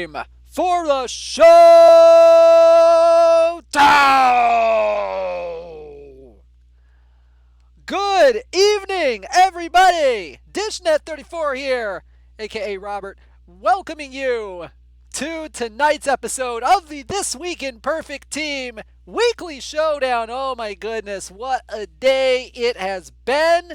time for the Showdown! Good evening, everybody! DishNet34 here, aka Robert, welcoming you to tonight's episode of the This Week in Perfect Team Weekly Showdown. Oh my goodness, what a day it has been!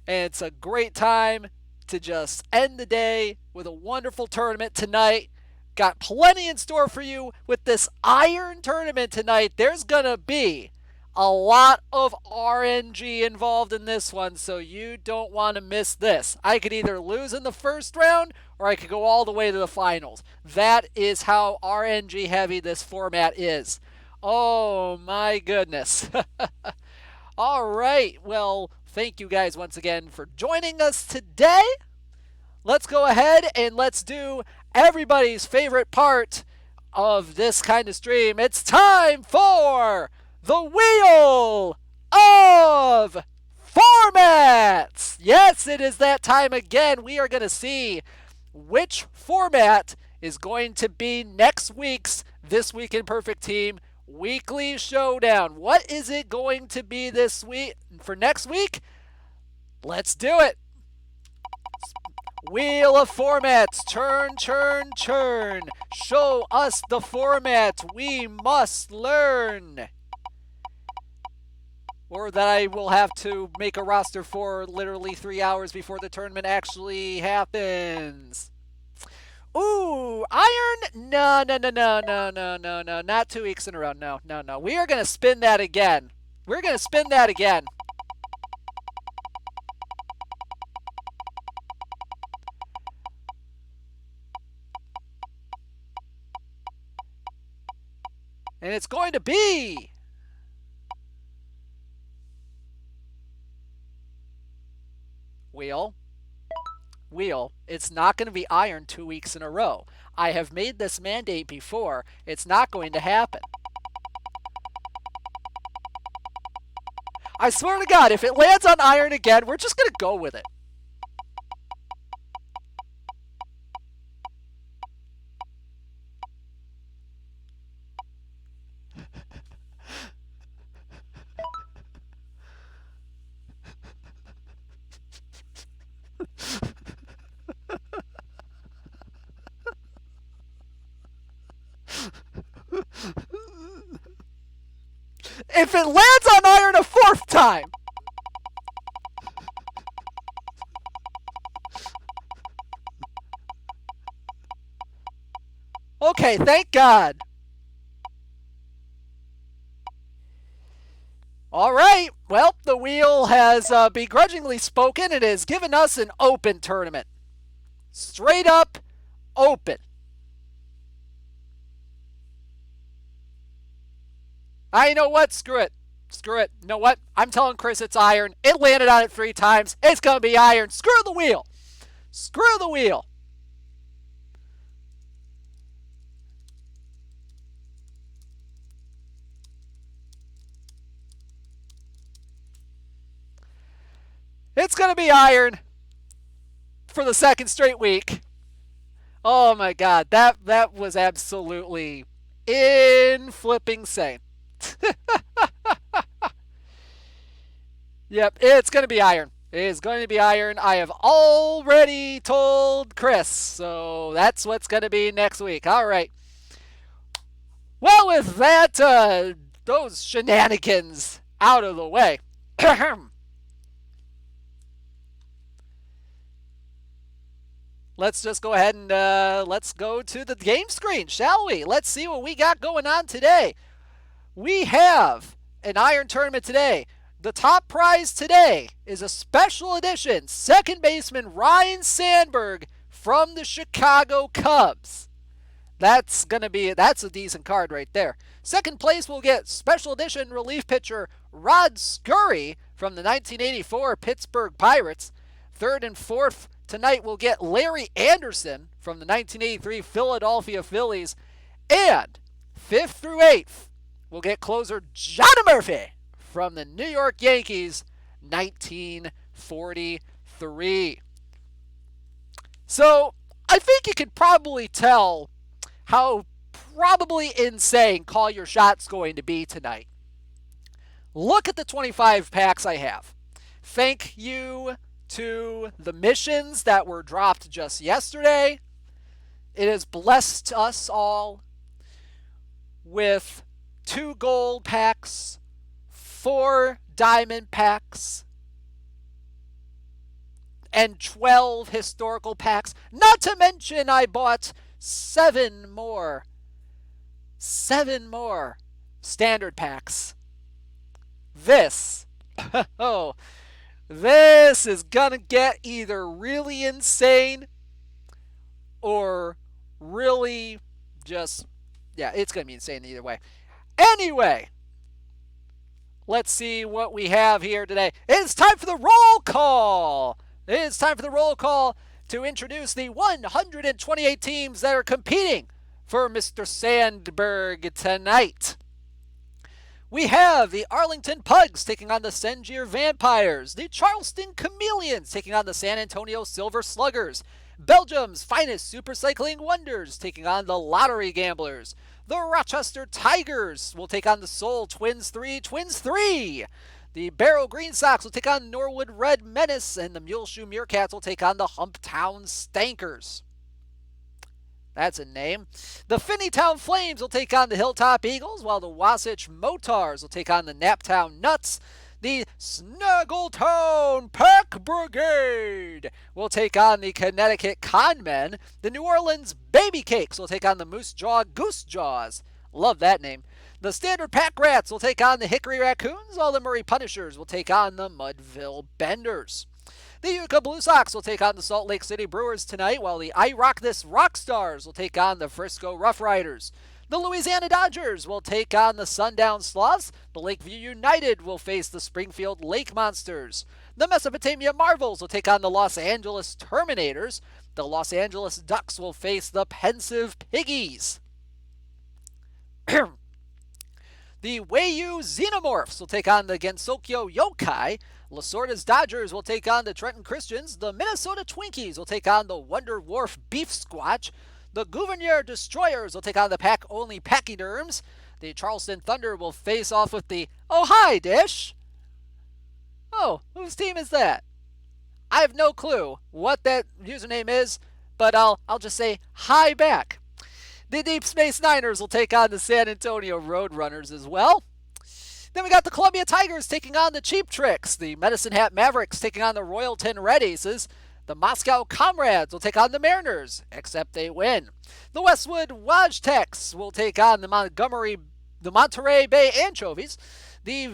And it's a great time to just end the day with a wonderful tournament tonight. Got plenty in store for you with this Iron tournament tonight. There's gonna be a lot of RNG involved in this one, so you don't want to miss this. I could either lose in the first round or I could go all the way to the finals. That is how RNG heavy this format is. Oh my goodness. All right, well, thank you guys once again for joining us today. Let's go ahead and let's do everybody's favorite part of this kind of stream. It's time for the Wheel of Formats. Yes, it is that time again. We are going to see which format is going to be next week's This Week in Perfect Team Weekly Showdown. What is it going to be this week for next week? Let's do it. Wheel of Formats. Turn, turn, turn. Show us the format we must learn. Or that I will have to make a roster for literally 3 hours before the tournament actually happens. Ooh, Iron? No. Not 2 weeks in a row. No. We are going to spin that again. And it's going to be Wheel. It's not going to be Iron 2 weeks in a row. I have made this mandate before. It's not going to happen. I swear to God, if it lands on Iron again, we're just going to go with it. If it lands on Iron a 4th time. Okay, thank God. All right. Well, the wheel has begrudgingly spoken. It has given us an open tournament. Straight up open. You know what? Screw it. You know what? I'm telling Chris it's Iron. It landed on it 3 times. It's going to be Iron. Screw the wheel. It's going to be Iron for the 2nd straight week. Oh my God. That was absolutely in-flipping-sane. Yep, it's going to be Iron. It is going to be Iron. I have already told Chris, so that's what's going to be next week. All right. Well, with that, those shenanigans out of the way. Let's just go ahead and let's go to the game screen, shall we? Let's see what we got going on today. We have an Iron tournament today. The top prize today is a special edition second baseman Ryne Sandberg from the Chicago Cubs. That's a decent card right there. Second place will get special edition relief pitcher Rod Scurry from the 1984 Pittsburgh Pirates. Third and fourth tonight we'll get Larry Anderson from the 1983 Philadelphia Phillies. And 5th through 8th, we'll get closer Johnny Murphy from the New York Yankees, 1943. So I think you can probably tell how probably insane Call Your Shot's going to be tonight. Look at the 25 packs I have. Thank you to the missions that were dropped just yesterday. It has blessed us all with 2 gold packs, 4 diamond packs, and 12 historical packs. Not to mention I bought 7 more standard packs. This this is gonna get either really insane or really just, yeah, it's gonna be insane either way. Anyway, let's see what we have here today. It's time for the roll call. It's time for the roll call to introduce the 128 teams that are competing for Mr. Sandberg tonight. We have the Arlington Pugs taking on the Sengier Vampires, the Charleston Chameleons taking on the San Antonio Silver Sluggers, Belgium's finest supercycling wonders taking on the Lottery Gamblers, the Rochester Tigers will take on the Seoul Twins 3. The Barrow Green Sox will take on Norwood Red Menace, and the Muleshoe Meerkats will take on the Humptown Stankers. That's a name. The Finneytown Flames will take on the Hilltop Eagles, while the Wasatch Motars will take on the Naptown Nuts. The Snuggletown Pack Brigade will take on the Connecticut Conmen. The New Orleans Baby Cakes will take on the Moose Jaw Goose Jaws. Love that name. The Standard Pack Rats will take on the Hickory Raccoons, while the Murray Punishers will take on the Mudville Benders. The Utica Blue Sox will take on the Salt Lake City Brewers tonight, while the I Rock This Rockstars will take on the Frisco Rough Riders. The Louisiana Dodgers will take on the Sundown Sloths. The Lakeview United will face the Springfield Lake Monsters. The Mesopotamia Marvels will take on the Los Angeles Terminators. The Los Angeles Ducks will face the Pensive Piggies. The Wayu Xenomorphs will take on the Gensokyo Yokai. Lasorda's Dodgers will take on the Trenton Christians. The Minnesota Twinkies will take on the Wonder Wharf Beef Squatch. The Gouverneur Destroyers will take on the Pack-Only Pachyderms. The Charleston Thunder will face off with the Oh Hi Dish. Oh, whose team is that? I have no clue what that username is, but I'll just say hi back. The Deep Space Niners will take on the San Antonio Roadrunners as well. Then we got the Columbia Tigers taking on the Cheap Tricks. The Medicine Hat Mavericks taking on the Royalton Red Aces. The Moscow Comrades will take on the Mariners, except they win. The Westwood Wajteks will take on the Monterey Bay Anchovies. The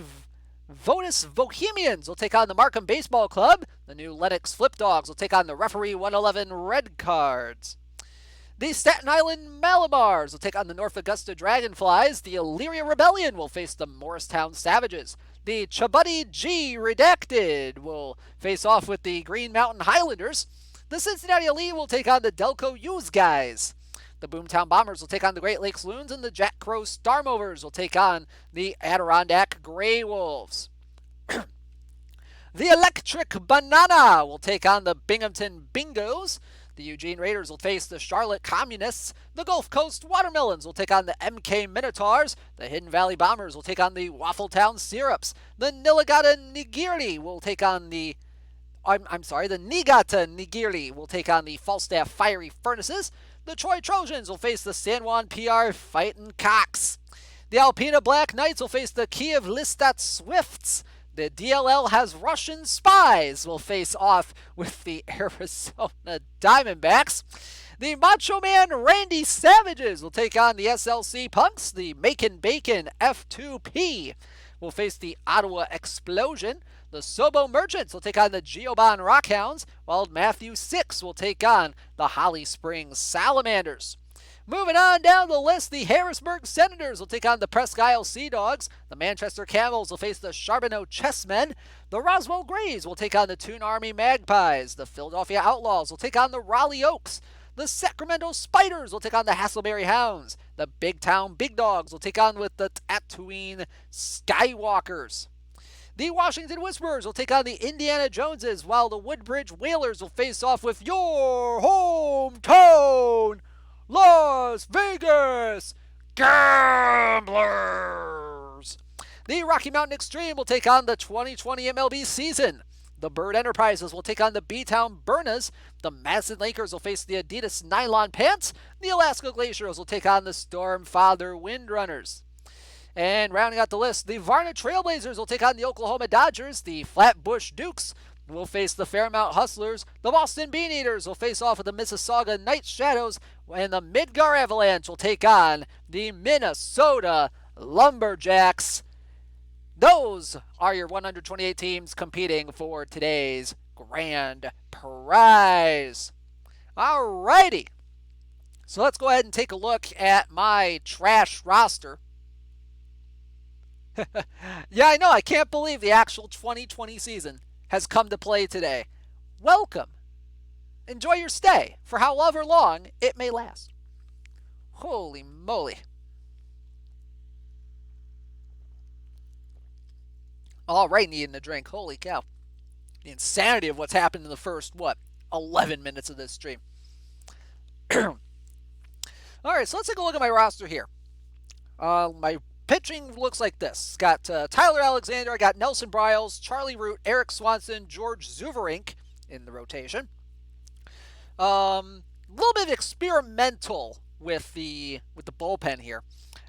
Votus Bohemians will take on the Markham Baseball Club. The New Lennox Flip Dogs will take on the Referee 111 Red Cards. The Staten Island Malabars will take on the North Augusta Dragonflies. The Illyria Rebellion will face the Morristown Savages. The Chabuddy G Redacted will face off with the Green Mountain Highlanders. The Cincinnati Elite will take on the Delco Use Guys. The Boomtown Bombers will take on the Great Lakes Loons, and the Jack Crow Starmovers will take on the Adirondack Grey Wolves. The Electric Banana will take on the Binghamton Bingos. The Eugene Raiders will face the Charlotte Communists. The Gulf Coast Watermelons will take on the MK Minotaurs. The Hidden Valley Bombers will take on the Waffletown Syrups. The Niigata Nigiri will take on the Niigata Nigiri will take on the Falstaff Fiery Furnaces. The Troy Trojans will face the San Juan PR Fightin' Cocks. The Alpena Black Knights will face the Kiev Listat Swifts. The DLL Has Russian Spies will face off with the Arizona Diamondbacks. The Macho Man Randy Savages will take on the SLC Punks. The Macon Bacon F2P will face the Ottawa Explosion. The Sobo Merchants will take on the Geoban Rockhounds, while Matthew Six will take on the Holly Springs Salamanders. Moving on down the list, the Harrisburg Senators will take on the Presque Isle Sea Dogs. The Manchester Camels will face the Charbonneau Chessmen. The Roswell Grays will take on the Toon Army Magpies. The Philadelphia Outlaws will take on the Raleigh Oaks. The Sacramento Spiders will take on the Hasselberry Hounds. The Big Town Big Dogs will take on with the Tatooine Skywalkers. The Washington Whisperers will take on the Indiana Joneses, while the Woodbridge Whalers will face off with your hometown Las Vegas Gamblers. The Rocky Mountain Extreme will take on the 2020 MLB season. The Bird Enterprises will take on the B-Town Burners. The Madison Lakers will face the Adidas Nylon Pants. The Alaska Glaciers will take on the Storm Father Windrunners. And rounding out the list, the Varna Trailblazers will take on the Oklahoma Dodgers. The Flatbush Dukes will face the Fairmount Hustlers. The Boston Bean Eaters will face off with the Mississauga Night Shadows. And the Midgar Avalanche will take on the Minnesota Lumberjacks. Those are your 128 teams competing for today's grand prize. Alrighty. So let's go ahead and take a look at my trash roster. Yeah, I know. I can't believe the actual 2020 season has come to play today. Welcome. Enjoy your stay for however long it may last. Holy moly. Alright, needing a drink. Holy cow. The insanity of what's happened in the first, 11 minutes of this stream. Alright, so let's take a look at my roster here. My pitching looks like this. Got Tyler Alexander, I got Nelson Bryles, Charlie Root, Eric Swanson, George Zuverink in the rotation. A little bit experimental with the bullpen here.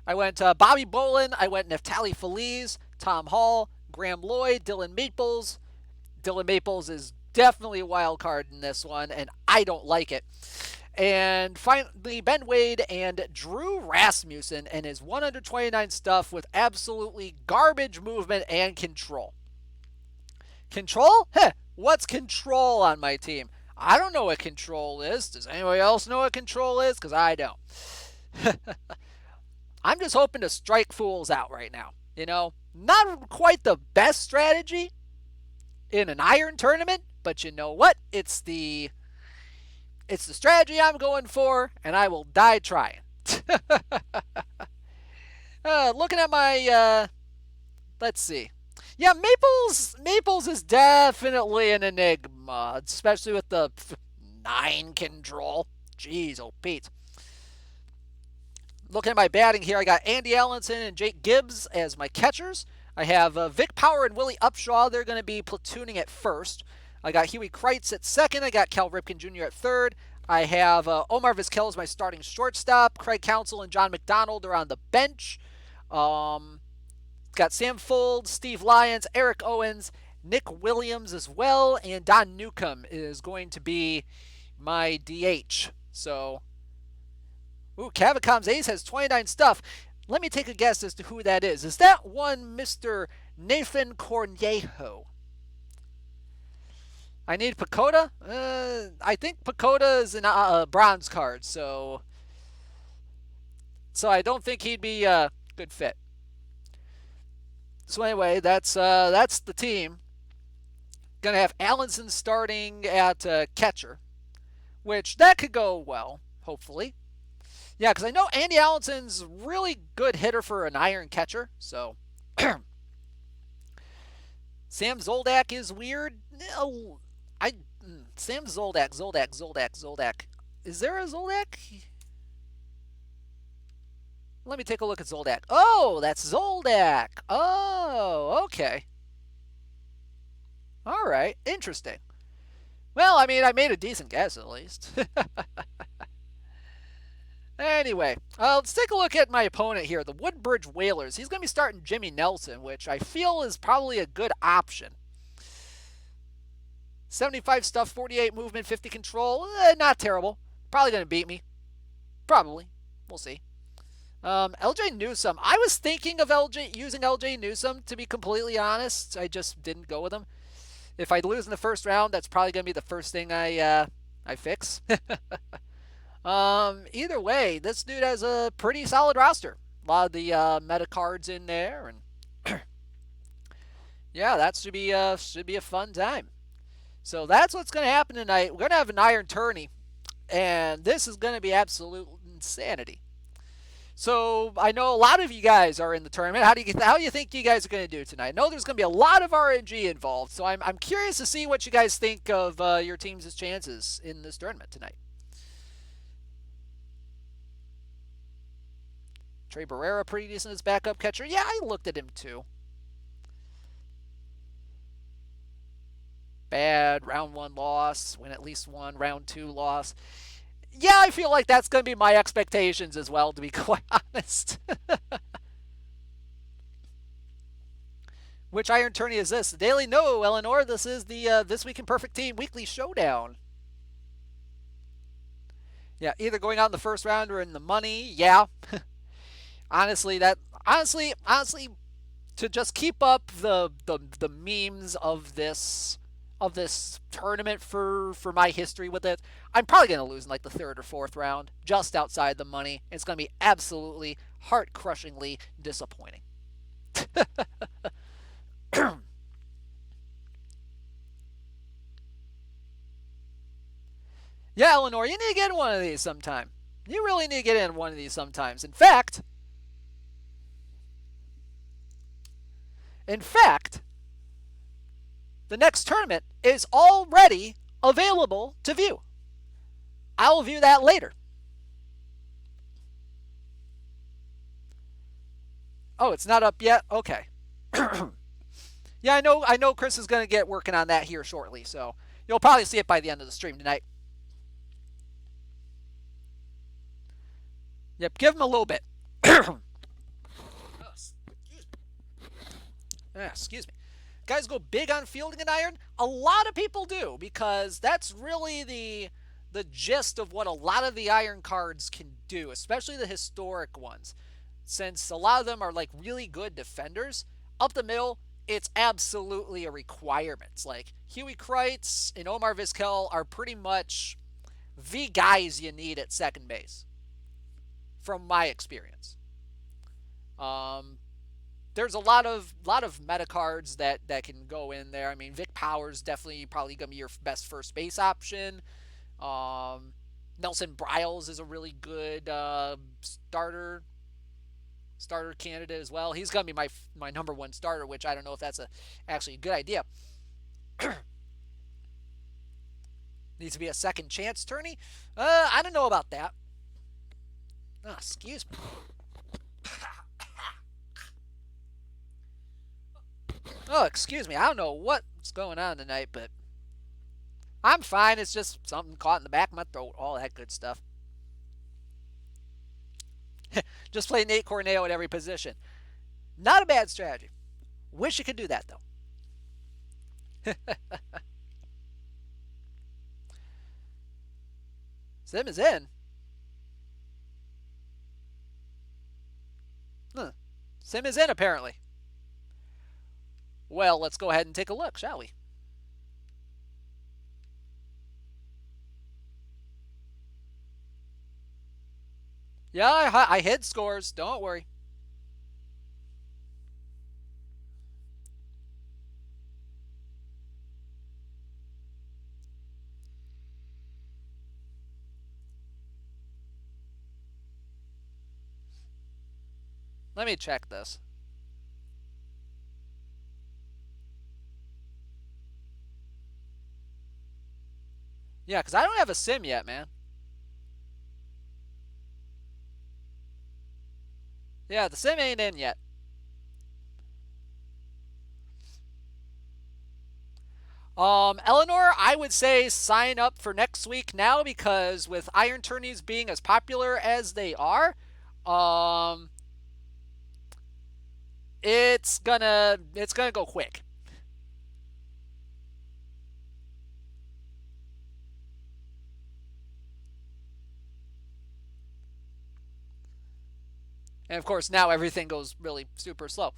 I went Bobby Bolin, I went Neftali Feliz, Tom Hall, Graham Lloyd, Dylan Maples. Dylan Maples is definitely a wild card in this one, and I don't like it. And finally, Ben Wade and Drew Rasmussen and his 129 stuff with absolutely garbage movement and control. Control? Heh, what's control on my team? I don't know what control is. Does anybody else know what control is? Because I don't. I'm just hoping to strike fools out right now. You know, not quite the best strategy in an iron tournament, but you know what? It's the strategy I'm going for, and I will die trying. Looking at my, let's see. Yeah, Maples is definitely an enigma, especially with the 9 control. Jeez, oh Pete. Looking at my batting here, I got Andy Allenson and Jake Gibbs as my catchers. I have Vic Power and Willie Upshaw. They're going to be platooning at first. I got Huey Kreitz at second. I got Cal Ripken Jr. at third. I have Omar Vizquel as my starting shortstop. Craig Counsell and John McDonald are on the bench. Got Sam Fuld, Steve Lyons, Eric Owens, Nick Williams as well, and Don Newcomb is going to be my DH. So, Cavicom's Ace has 29 stuff. Let me take a guess as to who that is. Is that one Mr. Nathan Cornejo? I need Pacoda. I think Pacoda is a bronze card, so I don't think he'd be a good fit. So anyway, that's the team. Gonna have Allenson starting at catcher, which that could go well, hopefully. Yeah, because I know Andy Allenson's really good hitter for an iron catcher. So Sam Zoldak is weird. No, Sam Zoldak. Is there a Zoldak? Let me take a look at Zoldak. Oh, that's Zoldak. Oh, okay. All right, interesting. Well, I mean, I made a decent guess at least. Anyway, let's take a look at my opponent here, the Woodbridge Whalers. He's going to be starting Jimmy Nelson, which I feel is probably a good option. 75 stuff, 48 movement, 50 control. Not terrible. Probably going to beat me. Probably. We'll see. LJ Newsome. I was thinking of using LJ Newsome, to be completely honest. I just didn't go with him. If I lose in the first round, that's probably going to be the first thing I fix. Either way, this dude has a pretty solid roster. A lot of the meta cards in there, and yeah, that should be a fun time. So that's what's going to happen tonight. We're going to have an iron tourney, and this is going to be absolute insanity. So I know a lot of you guys are in the tournament. How do you think you guys are going to do tonight? I know there's going to be a lot of RNG involved, so I'm curious to see what you guys think of your team's chances in this tournament tonight. Trey Barrera pretty decent as backup catcher. Yeah, I looked at him too. Bad round 1 loss, win at least one round 2 loss. Yeah, I feel like that's going to be my expectations as well, to be quite honest. Which Iron Tourney is this? The Daily? No, Eleanor. This is the This Week in Perfect Team Weekly Showdown. Yeah, either going out in the first round or in the money. Yeah. honestly, to just keep up the memes of this tournament for my history with it, I'm probably going to lose in like the third or fourth round, just outside the money. It's going to be absolutely heart-crushingly disappointing. Yeah, Eleanor, you need to get in one of these sometime. You really need to get in one of these sometimes. In fact, the next tournament is already available to view. I'll view that later. Oh, it's not up yet? Okay. Yeah, I know Chris is going to get working on that here shortly, so you'll probably see it by the end of the stream tonight. Yep, give him a little bit. Excuse me. Guys go big on fielding an iron? A lot of people do, because that's really the gist of what a lot of the iron cards can do, especially the historic ones. Since a lot of them are like really good defenders, up the middle, it's absolutely a requirement. It's like Huey Kreitz and Omar Vizquel are pretty much the guys you need at second base, from my experience. There's a lot of meta cards that can go in there. I mean, Vic Powers definitely probably gonna be your best first base option. Nelson Bryles is a really good starter candidate as well. He's gonna be my number one starter, which I don't know if that's actually a good idea. Needs to be a second chance tourney. I don't know about that. Oh, excuse me. Oh, excuse me. I don't know what's going on tonight, but I'm fine. It's just something caught in the back of my throat. All that good stuff. Just play Nate Corneo at every position. Not a bad strategy. Wish you could do that, though. Sim is in. Huh. Sim is in, apparently. Well, let's go ahead and take a look, shall we? Yeah, I hid scores. Don't worry. Let me check this. Yeah, because I don't have a sim yet, man. Yeah, the sim ain't in yet. Eleanor, I would say sign up for next week now, because with iron tourneys being as popular as they are, it's gonna go quick. And of course, now everything goes really super slow.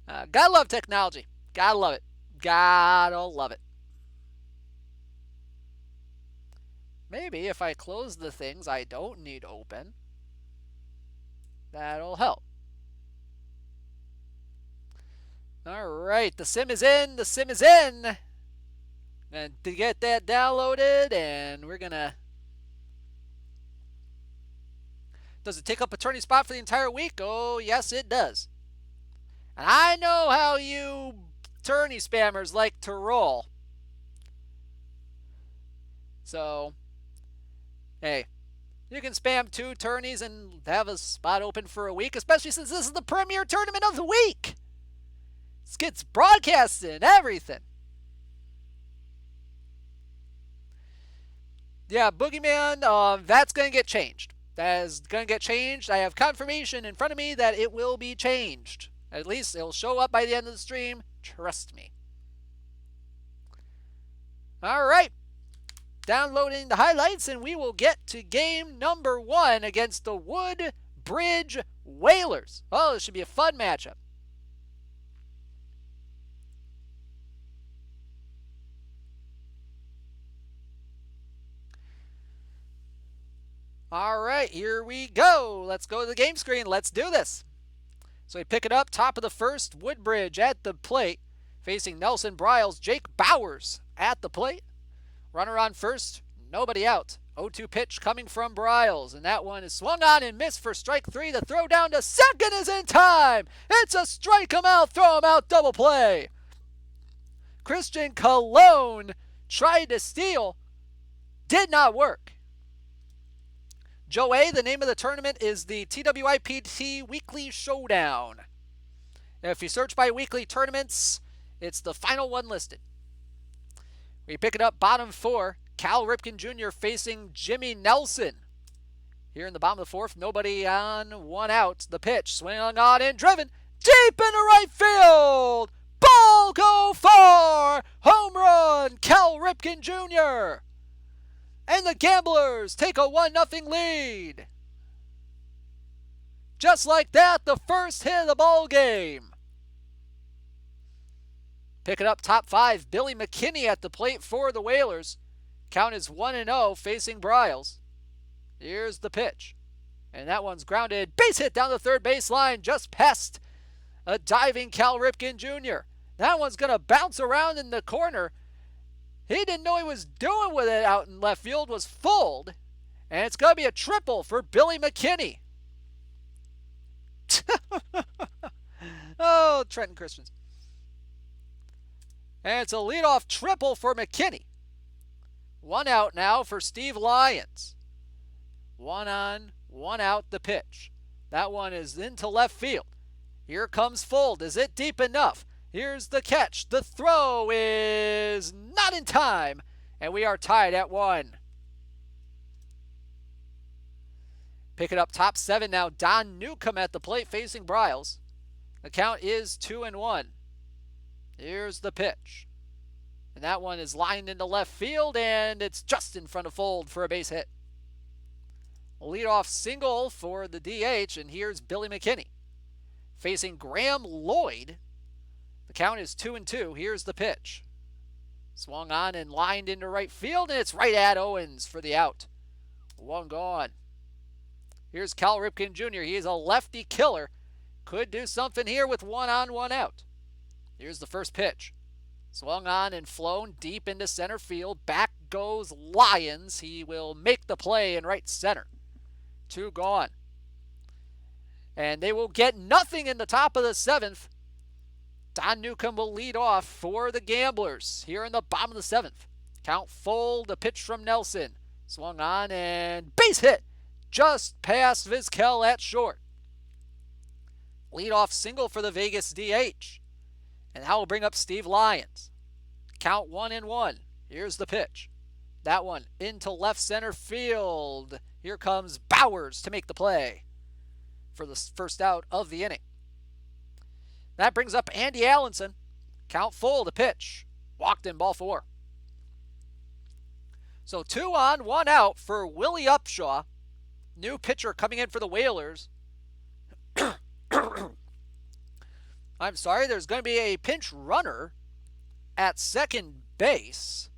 Gotta love technology. Gotta love it. Gotta love it. Maybe if I close the things I don't need open, that'll help. Alright, the sim is in. The sim is in. And to get that downloaded, and we're gonna Does it take up a tourney spot for the entire week? Oh, yes, it does. And I know how you tourney spammers like to roll. So, hey, you can spam 2 tourneys and have a spot open for a week, especially since this is the premier tournament of the week. This gets broadcasted and everything. Yeah, Boogeyman, that's going to get changed. That is going to get changed. I have confirmation in front of me that it will be changed. At least it'll show up by the end of the stream. Trust me. All right. Downloading the highlights, and we will get to game number 1 against the Woodbridge Whalers. Oh, this should be a fun matchup. All right, here we go. Let's go to the game screen. Let's do this. So we pick it up, top of the first, Woodbridge at the plate, facing Nelson Bryles, Jake Bowers at the plate. Runner on first, nobody out. 0-2 pitch coming from Bryles, and that one is swung on and missed for strike 3. The throw down to second is in time. It's a strike him out, throw him out, double play. Christian Colon tried to steal, did not work. Joe A, the name of the tournament is the TWIPT Weekly Showdown. If you search by weekly tournaments, it's the final one listed. We pick it up, bottom 4. Cal Ripken Jr. facing Jimmy Nelson. Here in the bottom of the 4th, nobody on, 1 out. The pitch, swing on and driven deep into right field. Ball go far. Home run, Cal Ripken Jr. And the Gamblers take a 1-0 lead. Just like that, the first hit of the ball game. Pick it up, top 5. Billy McKinney at the plate for the Whalers. Count is 1-0 facing Bryles. Here's the pitch. And that one's grounded. Base hit down the third baseline, just past a diving Cal Ripken Jr. That one's going to bounce around in the corner. He didn't know he was doing with it out in left field, was fooled. And it's going to be a triple for Billy McKinney. Oh, Trenton Christians. And it's a leadoff triple for McKinney. 1 out now for Steve Lyons. 1 on, 1 out the pitch. That one is into left field. Here comes Fold. Is it deep enough? Here's the catch. The throw is not in time. And we are tied at 1. Pick it up, top 7 now. Don Newcomb at the plate facing Bryles. The count is 2-1. Here's the pitch. And that one is lined into left field, and it's just in front of Fold for a base hit. A leadoff single for the DH, and here's Billy McKinney. Facing Graham Lloyd. The count is 2-2. Here's the pitch. Swung on and lined into right field, and it's right at Owens for the out. 1 gone. Here's Cal Ripken Jr. He is a lefty killer. Could do something here with 1 on, 1 out. Here's the first pitch. Swung on and flown deep into center field. Back goes Lyons. He will make the play in right center. 2 gone. And they will get nothing in the top of the 7th. Don Newcomb will lead off for the Gamblers here in the bottom of the 7th. Count full. The pitch from Nelson. Swung on and base hit. Just past Vizquel at short. Leadoff single for the Vegas DH. And that will bring up Steve Lyons. Count 1-1. Here's the pitch. That one into left center field. Here comes Bowers to make the play for the first out of the inning. That brings up Andy Allenson. Count full, the pitch. Walked in, ball 4. So 2 on, 1 out for Willie Upshaw. New pitcher coming in for the Whalers. I'm sorry, there's going to be a pinch runner at second base.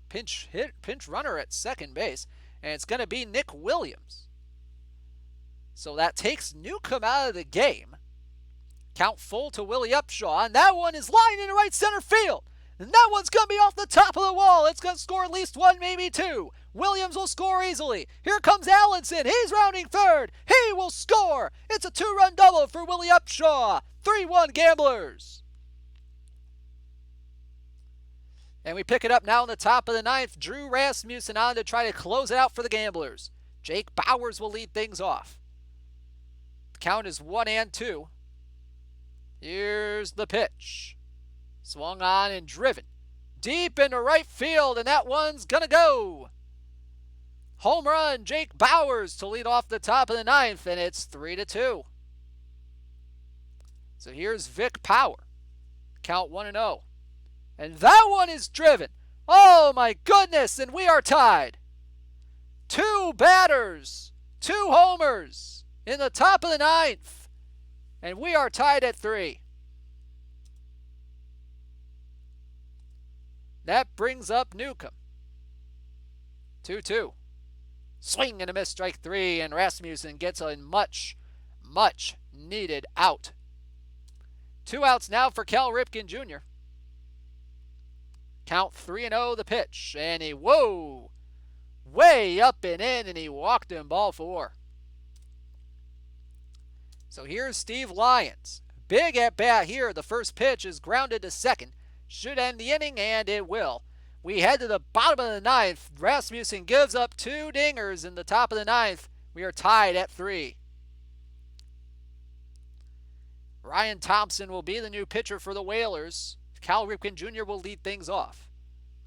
Pinch runner at second base, and it's going to be Nick Williams. So that takes Newcomb out of the game. Count full to Willie Upshaw, and that one is lined into right center field. And that one's going to be off the top of the wall. It's going to score at least one, maybe two. Williams will score easily. Here comes Allenson. He's rounding third. He will score. It's a two-run double for Willie Upshaw. 3-1 Gamblers. And we pick it up now in the top of the ninth. Drew Rasmussen on to try to close it out for the Gamblers. Jake Bowers will lead things off. The count is 1-2. Here's the pitch. Swung on and driven. Deep into right field, and that one's going to go. Home run, Jake Bowers to lead off the top of the ninth, and it's 3-2. So here's Vic Power. Count 1-0. And that one is driven. Oh my goodness, and we are tied. Two batters, two homers in the top of the ninth, and we are tied at 3. That brings up Newcomb. 2-2. Swing and a miss, strike 3, and Rasmussen gets a much, much needed out. 2 outs now for Cal Ripken Jr. Count 3-0 the pitch, and he, whoa, way up and in, and he walked in ball 4. So here's Steve Lyons. Big at bat here. The first pitch is grounded to second. Should end the inning, and it will. We head to the bottom of the ninth. Rasmussen gives up 2 dingers in the top of the ninth. We are tied at 3. Ryan Thompson will be the new pitcher for the Whalers. Cal Ripken Jr. will lead things off.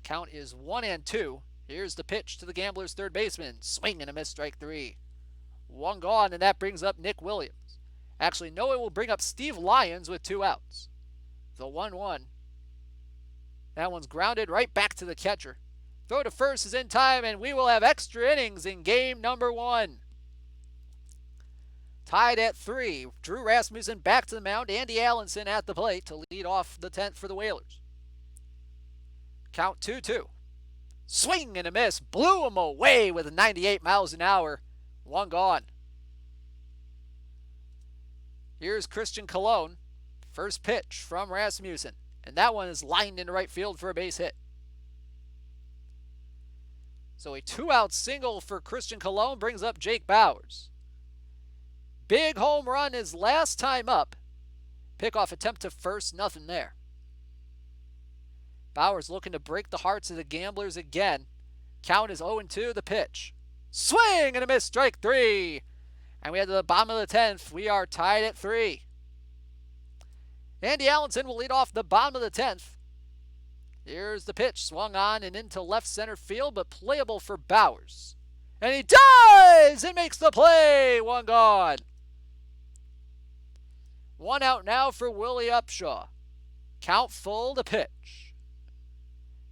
Count is 1-2. Here's the pitch to the Gamblers' third baseman. Swing and a miss, strike 3. 1 gone, and that brings up Nick Williams. Actually, no, it will bring up Steve Lyons with 2 outs. The 1-1. That one's grounded right back to the catcher. Throw to first is in time, and we will have extra innings in game number 1. Tied at 3. Drew Rasmussen back to the mound. Andy Allenson at the plate to lead off the 10th for the Whalers. Count 2-2. Swing and a miss. Blew him away with 98 miles an hour. 1 gone. Here's Christian Colon. First pitch from Rasmussen. And that one is lined into right field for a base hit. So a 2-out single for Christian Colon brings up Jake Bowers. Big home run his last time up. Pickoff attempt to first, nothing there. Bowers looking to break the hearts of the Gamblers again. Count is 0-2 the pitch. Swing and a miss, strike 3. And we head to the bottom of the 10th. We are tied at 3. Andy Allenson will lead off the bottom of the 10th. Here's the pitch. Swung on and into left center field, but playable for Bowers. And he dives and makes the play. 1 gone. 1 out now for Willie Upshaw. Count full to pitch.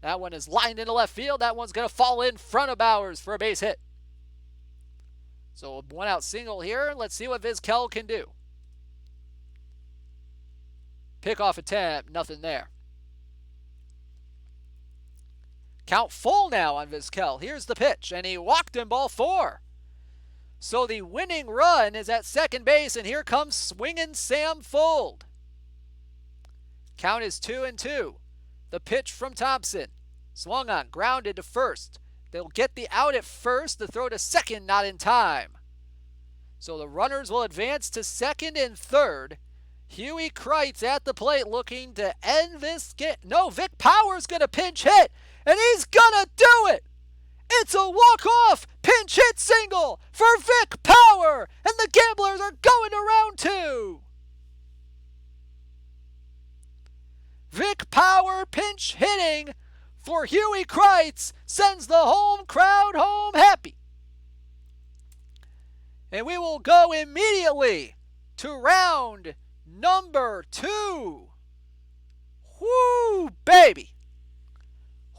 That one is lined into left field. That one's going to fall in front of Bowers for a base hit. So a 1-out single here. Let's see what Vizquel can do. Pickoff attempt, nothing there. Count full now on Vizquel. Here's the pitch, and he walked in ball 4. So the winning run is at second base, and here comes swinging Sam Fuld. Count is 2-2. The pitch from Thompson. Swung on, grounded to first. They'll get the out at first. The throw to second, not in time. So the runners will advance to second and third. Huey Kreitz at the plate looking to end this game. No, Vic Power's going to pinch hit, and he's going to do it. It's a walk-off pinch hit single for Vic Power, and the Gamblers are going to round 2. Vic Power pinch hitting for Huey Kreitz sends the home crowd home happy. And we will go immediately to round number 2. Whoo, baby.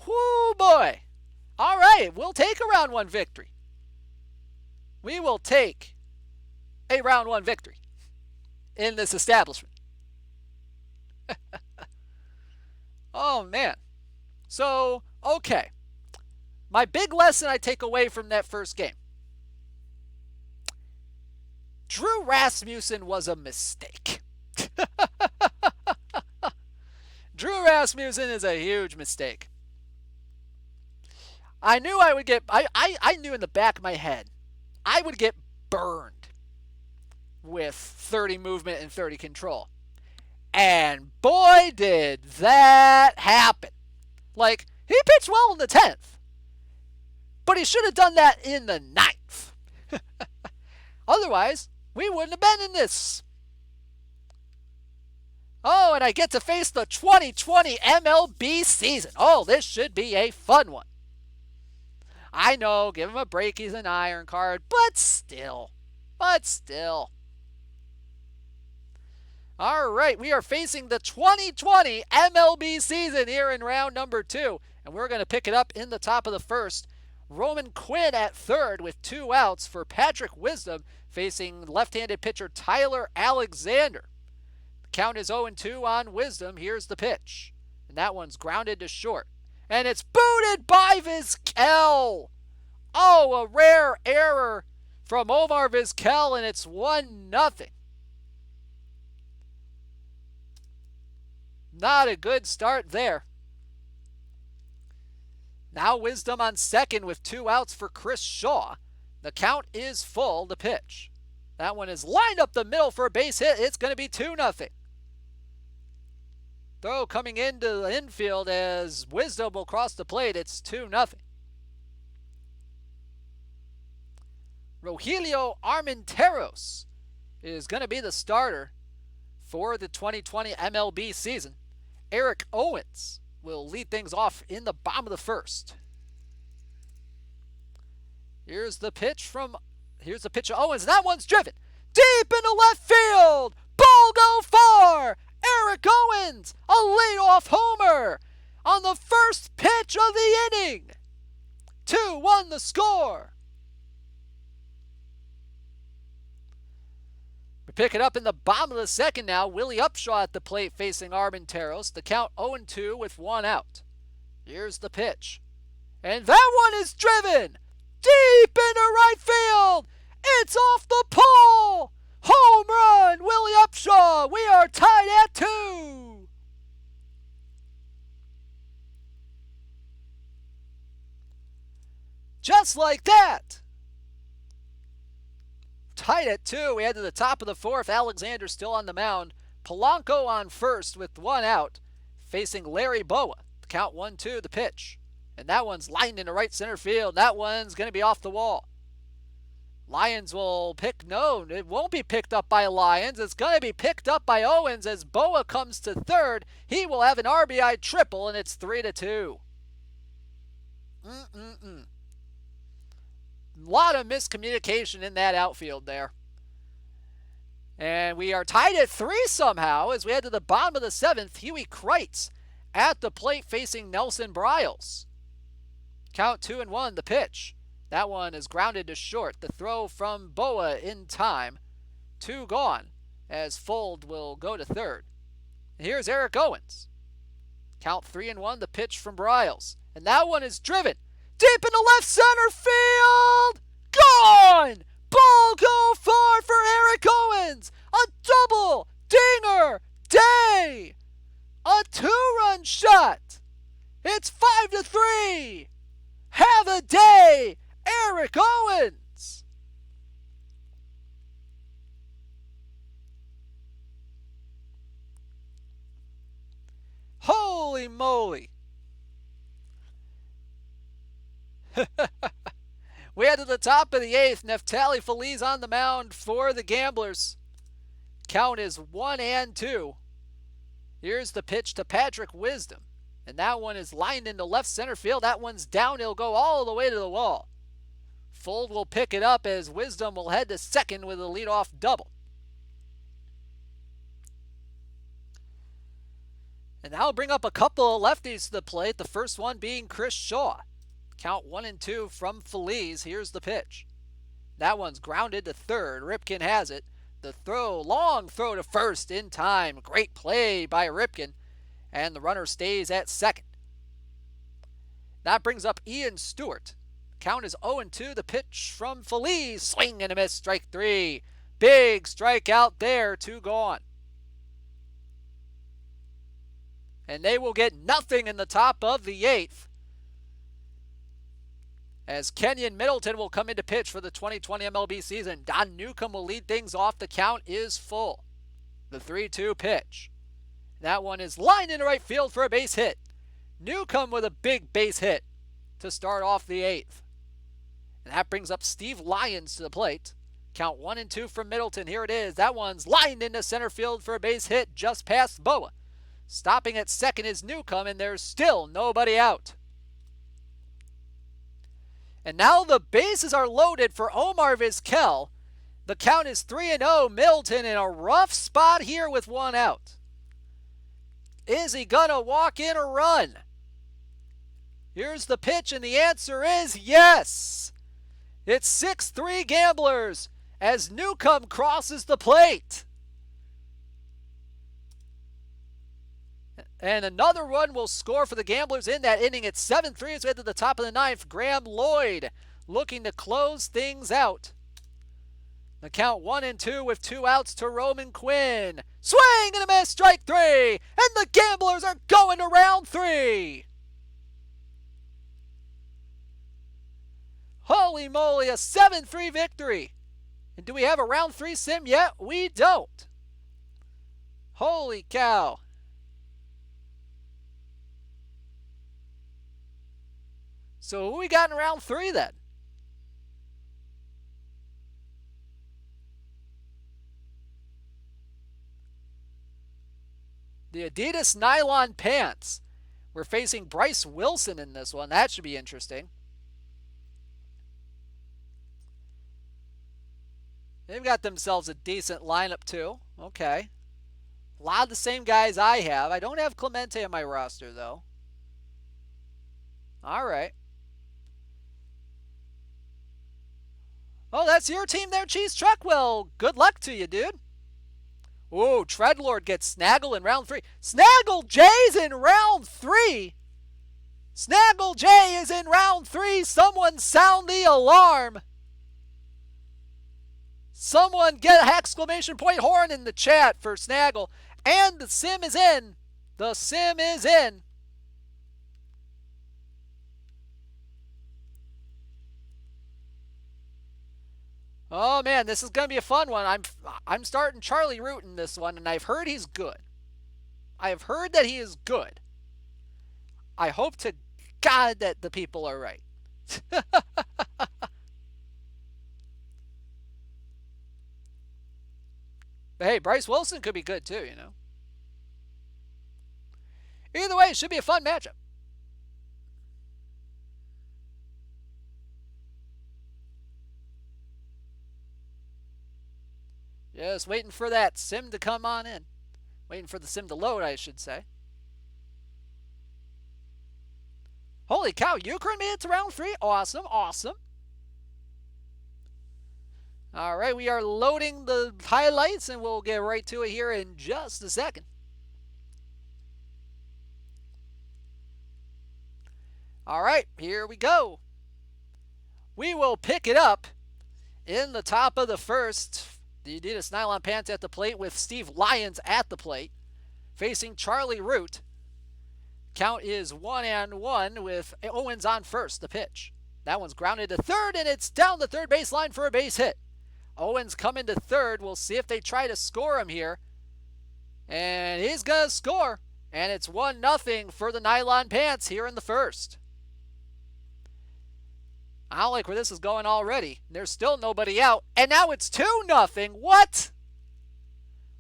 Whoo, boy. All right, we'll take a round 1 victory. We will take a round 1 victory in this establishment. Oh, man. So, okay. My big lesson I take away from that first game. Drew Rasmussen was a mistake. Drew Rasmussen is a huge mistake. I knew I would get, I knew in the back of my head, I would get burned with 30 movement and 30 control. And boy, did that happen. Like, he pitched well in the 10th, but he should have done that in the 9th. Otherwise, we wouldn't have been in this. Oh, and I get to face the 2020 MLB season. Oh, this should be a fun one. I know, give him a break, he's an iron card, but still. All right, we are facing the 2020 MLB season here in round number 2, and we're going to pick it up in the top of the first. Roman Quinn at third with 2 outs for Patrick Wisdom facing left-handed pitcher Tyler Alexander. The count is 0-2 on Wisdom. Here's the pitch, and that one's grounded to short. And it's booted by Vizquel. Oh, a rare error from Omar Vizquel, and it's 1-0. Not a good start there. Now Wisdom on second with 2 outs for Chris Shaw. The count is full. The pitch. That one is lined up the middle for a base hit. It's going to be 2-0. Throw coming into the infield as Wisdom will cross the plate. It's 2-0. Rogelio Armenteros is going to be the starter for the 2020 MLB season. Eric Owens will lead things off in the bottom of the first. Here's the pitch of Owens. That one's driven deep into left field. Ball go far. Eric Owens, a leadoff homer on the first pitch of the inning. 2-1 the score. We pick it up in the bottom of the second now. Willie Upshaw at the plate facing Armenteros. The count 0-2 with 1 out. Here's the pitch. And that one is driven deep into right field. It's off the pole. Home run, Willie Upshaw. We are tied at 2. Just like that. Tied at 2. We head to the top of the fourth. Alexander still on the mound. Polanco on first with 1 out, facing Larry Boa. The count 1-2, the pitch. And that one's lined into right center field. That one's going to be off the wall. Lyons will it won't be picked up by Lyons. It's going to be picked up by Owens as Boa comes to third. He will have an RBI triple, and it's 3-2. A lot of miscommunication in that outfield there. And we are tied at 3 somehow as we head to the bottom of the 7th. Huey Kreitz at the plate facing Nelson Briles. Count 2-1, the pitch. That one is grounded to short. The throw from Boa in time. 2 gone as Fold will go to third. And here's Eric Owens. Count 3-1, the pitch from Briles. And that one is driven deep into left center field. Gone! Ball go far for Eric Owens. A double dinger day. A 2-run shot. It's 5-3. Have a day, Eric Owens. Holy moly. We head to the top of the 8th. Neftali Feliz on the mound for the Gamblers. Count is 1-2. Here's the pitch to Patrick Wisdom. And that one is lined into left center field. That one's down. It'll go all the way to the wall. Fold will pick it up as Wisdom will head to second with a leadoff double. And that'll bring up a couple of lefties to the plate. The first one being Chris Shaw. Count 1-2 from Feliz. Here's the pitch. That one's grounded to third. Ripken has it. The throw, long throw to first in time. Great play by Ripken. And the runner stays at second. That brings up Ian Stewart. Count is 0-2. The pitch from Feliz. Swing and a miss. Strike 3. Big strikeout there. 2 gone. And they will get nothing in the top of the 8th. As Kenyon Middleton will come into pitch for the 2020 MLB season. Don Newcomb will lead things off. The count is full. The 3-2 pitch. That one is lined into right field for a base hit. Newcomb with a big base hit to start off the 8th. And that brings up Steve Lyons to the plate. Count 1-2 from Middleton. Here it is. That one's lined into center field for a base hit just past Boa. Stopping at second is Newcomb, and there's still nobody out. And now the bases are loaded for Omar Vizquel. The count is 3-0. Middleton in a rough spot here with one out. Is he gonna walk in or run? Here's the pitch, and the answer is yes. It's 6-3 Gamblers as Newcomb crosses the plate. And another run will score for the Gamblers in that inning. It's 7-3 as we head to the top of the 9th. Graham Lloyd looking to close things out. The count 1-2 with 2 outs to Roman Quinn. Swing and a miss, strike 3. And the Gamblers are going to round 3. Holy moly, a 7-3 victory. And do we have a round 3 sim yet? We don't. Holy cow. So who we got in round 3 then? The Adidas nylon pants. We're facing Bryce Wilson in this one. That should be interesting. They've got themselves a decent lineup too. Okay. A lot of the same guys I have. I don't have Clemente on my roster though. All right. Oh, that's your team there, Cheese Truck. Well, good luck to you, dude. Ooh, Treadlord gets Snaggle in round 3. Snaggle J's in round 3. Snaggle J is in round 3. Someone sound the alarm. Someone get an exclamation point horn in the chat for Snaggle. And the sim is in. The sim is in. Oh man, this is going to be a fun one. I'm starting Charlie Root in this one, and I've heard he's good. I have heard that he is good. I hope to God that the people are right. But hey, Bryce Wilson could be good too, you know. Either way, it should be a fun matchup. Just waiting for that sim to come on in. Waiting for the sim to load, I should say. Holy cow, Ukraine made it to round 3. Awesome, awesome. All right, we are loading the highlights, and we'll get right to it here in just a second. All right, here we go. We will pick it up in the top of the first. The Adidas nylon pants at the plate with Steve Lyons at the plate, facing Charlie Root. Count is 1-1 with Owens on first, the pitch. That one's grounded to third, and it's down the third baseline for a base hit. Owens coming to third. We'll see if they try to score him here. And he's going to score. And it's 1-0 for the nylon pants here in the first. I don't like where this is going already. There's still nobody out. And now it's 2-0. What?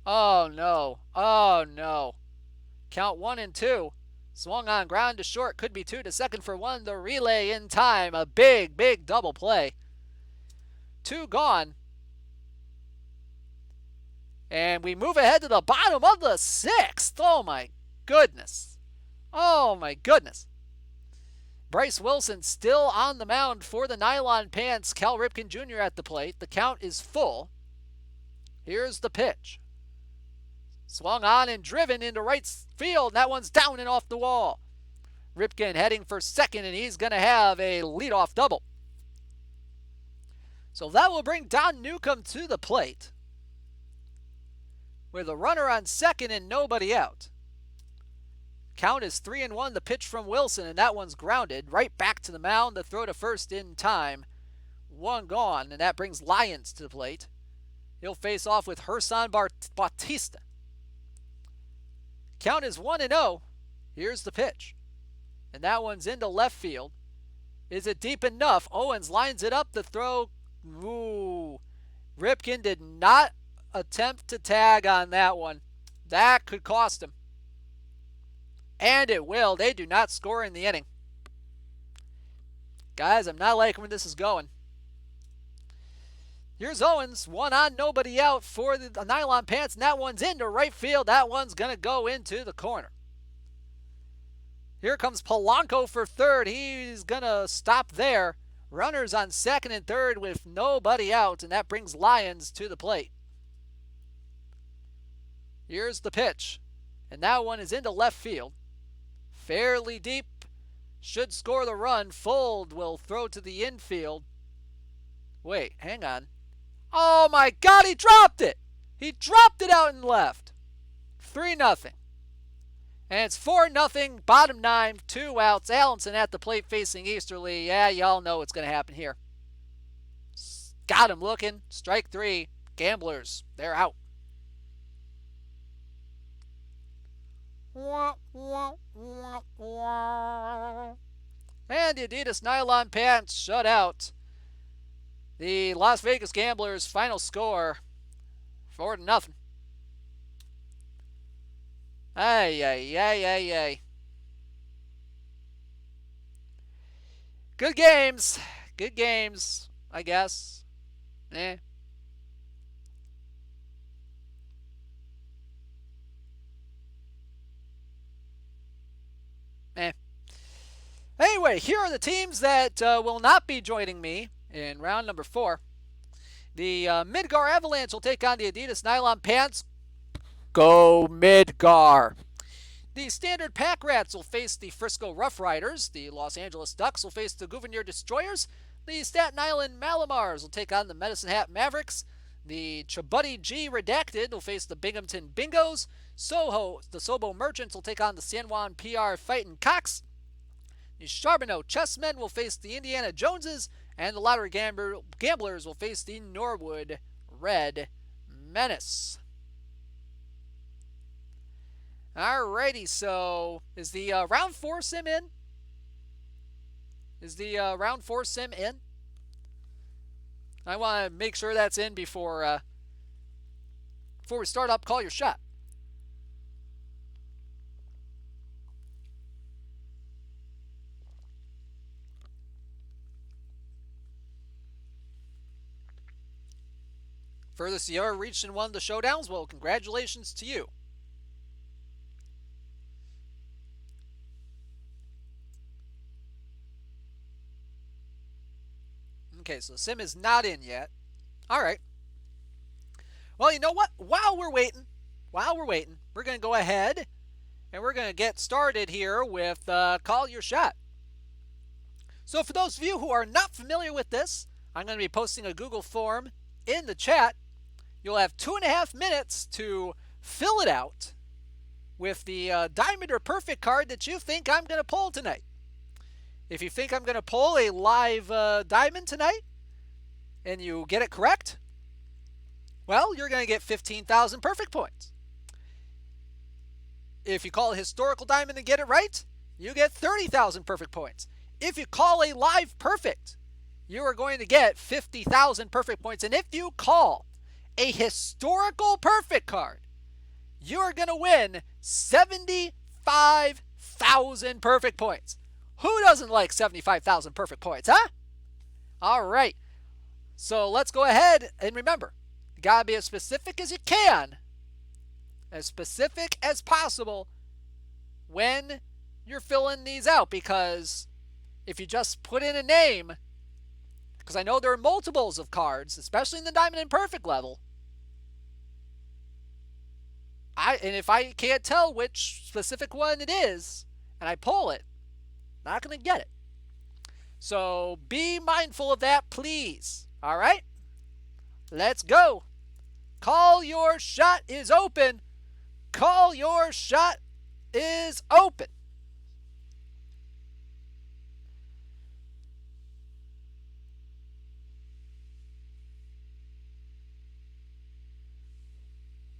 Oh, no. Oh, no. Count 1-2. Swung on ground to short. Could be 2 to second for 1. The relay in time. A big, big double play. 2 gone. And we move ahead to the bottom of the 6th. Oh, my goodness. Oh, my goodness. Bryce Wilson still on the mound for the nylon pants. Cal Ripken Jr. at the plate. The count is full. Here's the pitch. Swung on and driven into right field. That one's down and off the wall. Ripken heading for second, and he's going to have a leadoff double. So that will bring Don Newcomb to the plate with a runner on second and nobody out. Count is 3-1. The pitch from Wilson, and that one's grounded. Right back to the mound. The throw to first in time. One gone, and that brings Lyons to the plate. He'll face off with Gerson Bautista. Count is 1-0. Here's the pitch. And that one's into left field. Is it deep enough? Owens lines it up. The throw. Ooh. Ripken did not attempt to tag on that one. That could cost him. And it will. They do not score in the inning. Guys, I'm not liking where this is going. Here's Owens. One on, nobody out for the nylon pants. And that one's into right field. That one's going to go into the corner. Here comes Polanco for third. He's going to stop there. Runners on second and third with nobody out. And that brings Lyons to the plate. Here's the pitch. And that one is into left field. Fairly deep. Should score the run. Fold will throw to the infield. Wait, hang on. Oh my God, he dropped it. He dropped it out and left. 3-0. And it's 4-0, bottom 9, 2 outs. Allenson at the plate facing Easterly. Yeah, y'all know what's going to happen here. Got him looking. Strike 3. Gamblers, they're out. And the Adidas nylon pants shut out. The Las Vegas Gamblers' final score, 4-0. Ay, ay, ay, ay, ay. Good games. Good games, I guess. Eh. Anyway, here are the teams that will not be joining me in round number 4. The Midgar Avalanche will take on the Adidas Nylon Pants. Go Midgar. The Standard Pack Rats will face the Frisco Rough Riders. The Los Angeles Ducks will face the Gouverneur Destroyers. The Staten Island Malamars will take on the Medicine Hat Mavericks. The Chabuddy G Redacted will face the Binghamton Bingos. The Sobo Merchants will take on the San Juan PR Fightin' Cocks. The Charbonneau Chessmen will face the Indiana Joneses. And the Lottery Gamblers will face the Norwood Red Menace. Alrighty, so is the round 4 sim in? Is the round 4 sim in? I want to make sure that's in before we start up. Call your shot. Furthest you ever reached in one of the showdowns? Well, congratulations to you. Okay, so the sim is not in yet. All right. Well, you know what? While we're waiting, we're going to go ahead and we're going to get started here with Call Your Shot. So for those of you who are not familiar with this, I'm going to be posting a Google form in the chat. You'll have 2.5 minutes to fill it out with the Diamond or Perfect card that you think I'm going to pull tonight. If you think I'm going to pull a live diamond tonight and you get it correct, well, you're going to get 15,000 perfect points. If you call a historical diamond and get it right, you get 30,000 perfect points. If you call a live perfect, you are going to get 50,000 perfect points. And if you call a historical perfect card, you are going to win 75,000 perfect points. Who doesn't like 75,000 perfect points, huh? All right. So let's go ahead and remember, you got to be as specific as you can, as specific as possible when you're filling these out, because if you just put in a name, because I know there are multiples of cards, especially in the Diamond and Perfect level, and if I can't tell which specific one it is, and I pull it, not going to get it. So be mindful of that, please. All right? Let's go. Call Your Shot is open. Call Your Shot is open.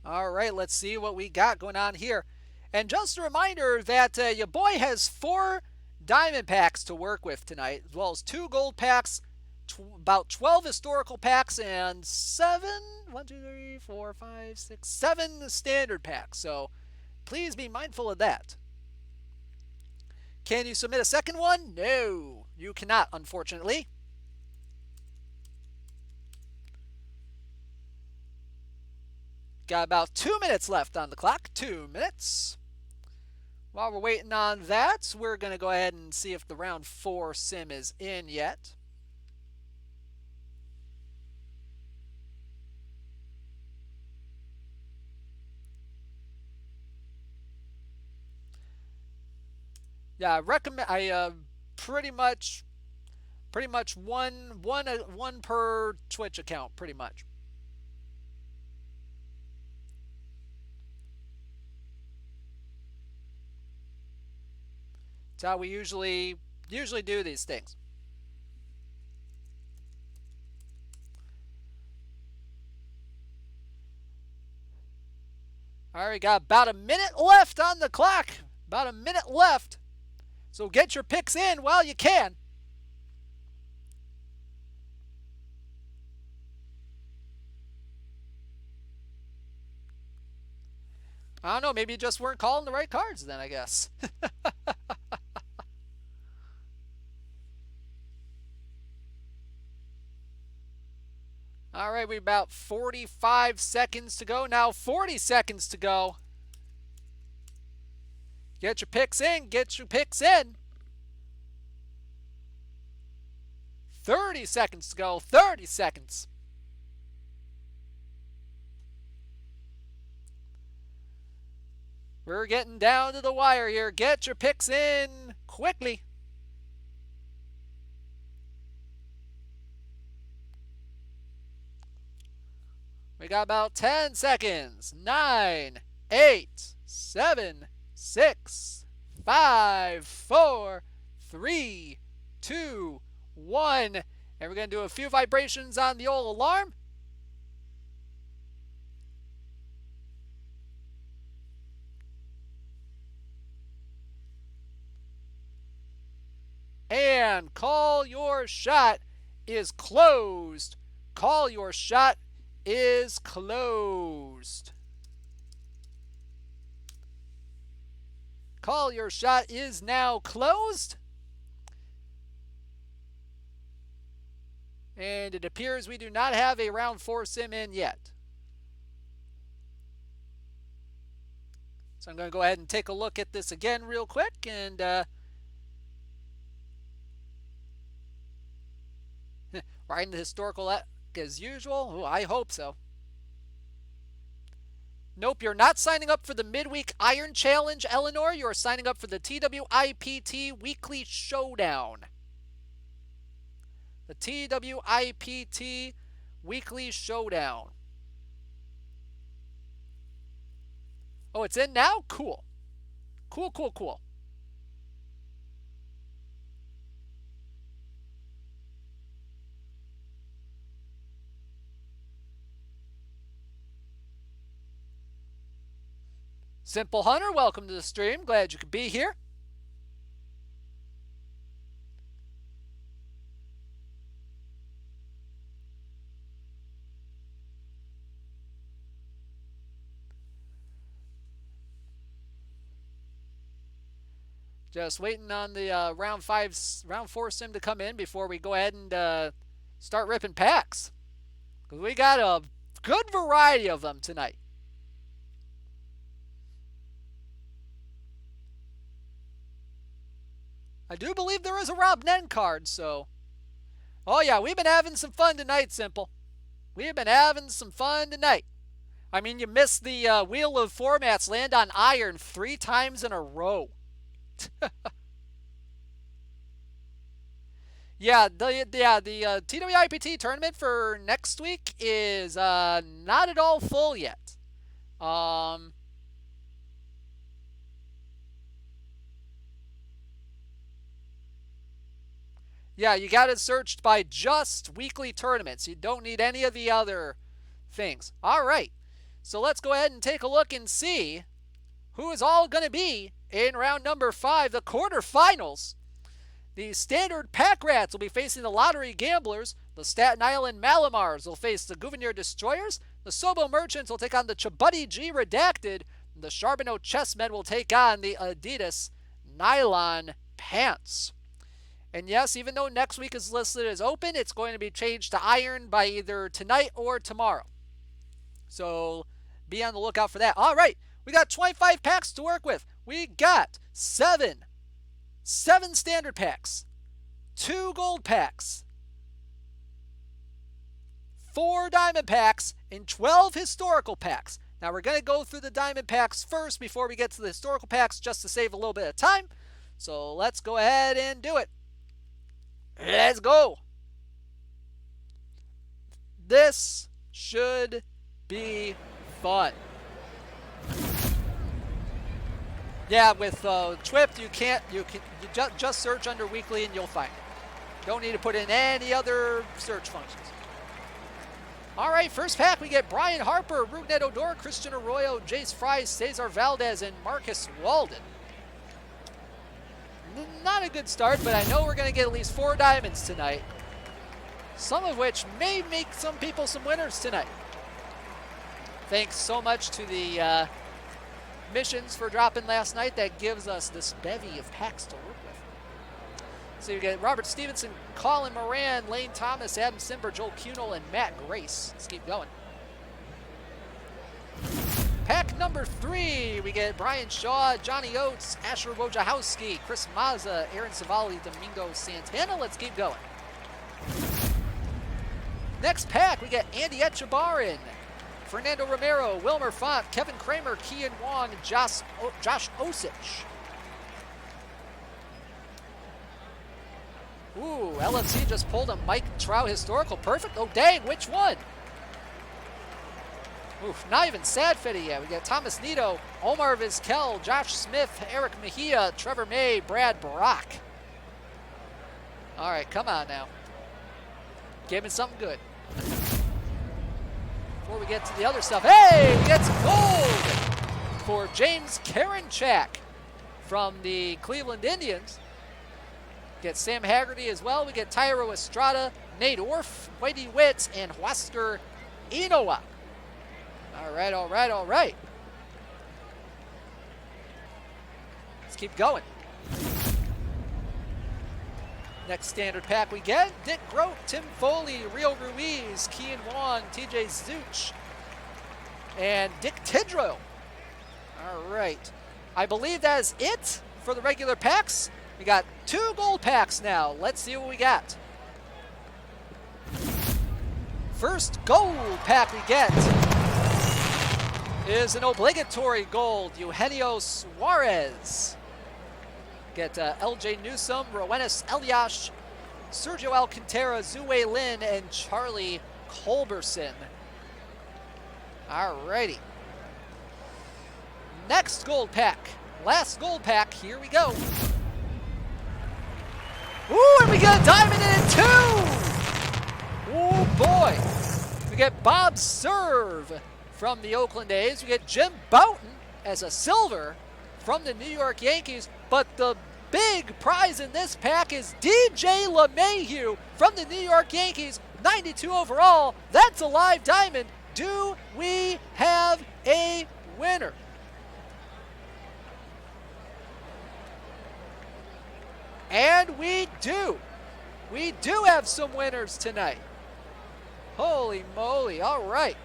All right, let's see what we got going on here. And just a reminder that your boy has 4 diamond packs to work with tonight, as well as 2 gold packs, about 12 historical packs, and 7, 1, 2, 3, 4, 5, 6, 7 standard packs. So please be mindful of that. Can you submit a second one? No, you cannot, unfortunately. Got about 2 minutes left on the clock. 2 minutes. While we're waiting on that, we're going to go ahead and see if the round 4 sim is in yet. Yeah, I recommend. I pretty much one per Twitch account, pretty much. It's how we usually do these things. All right, got about a minute left on the clock. About a minute left. So get your picks in while you can. I don't know, maybe you just weren't calling the right cards then, I guess. All right, we about 45 seconds to go. Now 40 seconds to go. Get your picks in. Get your picks in. 30 seconds to go. 30 seconds. We're getting down to the wire here. Get your picks in quickly. We got about 10 seconds. 9, 8, 7, 6, 5, 4, 3, 2, 1. And we're going to do a few vibrations on the old alarm. And call your shot is closed. Call your shot is closed. Call your shot is now closed. And it appears we do not have a round 4 sim in yet. So I'm going to go ahead and take a look at this again real quick. And riding the historical as usual? Ooh, I hope so. Nope, you're not signing up for the midweek Iron Challenge, Eleanor. You're signing up for the TWIPT Weekly Showdown. The TWIPT Weekly Showdown. Oh, it's in now? Cool. Cool, cool, cool. Simple Hunter, welcome to the stream. Glad you could be here. Just waiting on the round 4 sim to come in before we go ahead and start ripping packs. Because we got a good variety of them tonight. I do believe there is a Rob Nen card, so. Oh, yeah, we've been having some fun tonight, Simple. We've been having some fun tonight. I mean, you missed the Wheel of Formats land on iron 3 times in a row. Yeah, the TWIPT tournament for next week is not at all full yet. Yeah, you got it searched by just weekly tournaments. You don't need any of the other things. All right. So let's go ahead and take a look and see who is all going to be in round number 5, the quarterfinals. The Standard Pack Rats will be facing the Lottery Gamblers. The Staten Island Malamars will face the Gouverneur Destroyers. The Sobo Merchants will take on the Chabuddy G Redacted. The Charbonneau Chessmen will take on the Adidas Nylon Pants. And yes, even though next week is listed as open, it's going to be changed to iron by either tonight or tomorrow. So be on the lookout for that. All right, we got 25 packs to work with. We got 7 standard packs, 2 gold packs, 4 diamond packs, and 12 historical packs. Now we're going to go through the diamond packs first before we get to the historical packs just to save a little bit of time. So let's go ahead and do it. Let's go. This should be fun. Yeah, with TWIPT, you just search under weekly and you'll find it. Don't need to put in any other search functions. All right, first pack, we get Brian Harper, Rugnet Odor, Christian Arroyo, Jace Fry, Cesar Valdez, and Marcus Walden. Not a good start, but I know we're going to get at least 4 diamonds tonight. Some of which may make some people some winners tonight. Thanks so much to the missions for dropping last night. That gives us this bevy of packs to work with. So you get Robert Stevenson, Colin Moran, Lane Thomas, Adam Simber, Joel Cunel, and Matt Grace. Let's keep going. Pack number 3, we get Brian Shaw, Johnny Oates, Asher Wojciechowski, Chris Mazza, Aaron Savali, Domingo Santana. Let's keep going. Next pack, we get Andy Etchebarren, Fernando Romero, Wilmer Font, Kevin Kramer, Kian Wong, and Josh Osich. Ooh, LFC just pulled a Mike Trout historical. Perfect. Oh, dang, which one? Oof, not even sad fitty yet. We got Thomas Nito, Omar Vizquel, Josh Smith, Eric Mejia, Trevor May, Brad Brock. All right, come on now. Give me something good. Before we get to the other stuff, hey, we get some gold for James Karinchak from the Cleveland Indians. Get Sam Haggerty as well. We get Tyro Estrada, Nate Orff, Whitey Witts, and Huasker Inoa. All right, all right, all right. Let's keep going. Next standard pack we get Dick Grote, Tim Foley, Rio Ruiz, Kian Wong, TJ Zuch, and Dick Tidrow. All right. I believe that is it for the regular packs. We got 2 gold packs now. Let's see what we got. First gold pack we get is an obligatory gold, Eugenio Suarez. Get LJ Newsom, Rowenis Eliash, Sergio Alcantara, Zue Lin, and Charlie Culberson. Alrighty. Next gold pack. Last gold pack. Here we go. Ooh, and we get a diamond in it too! Oh boy. We get Bob Serve from the Oakland A's. We get Jim Boughton as a silver from the New York Yankees. But the big prize in this pack is DJ LeMahieu from the New York Yankees, 92 overall. That's a live diamond. Do we have a winner? And we do. We do have some winners tonight. Holy moly. All right.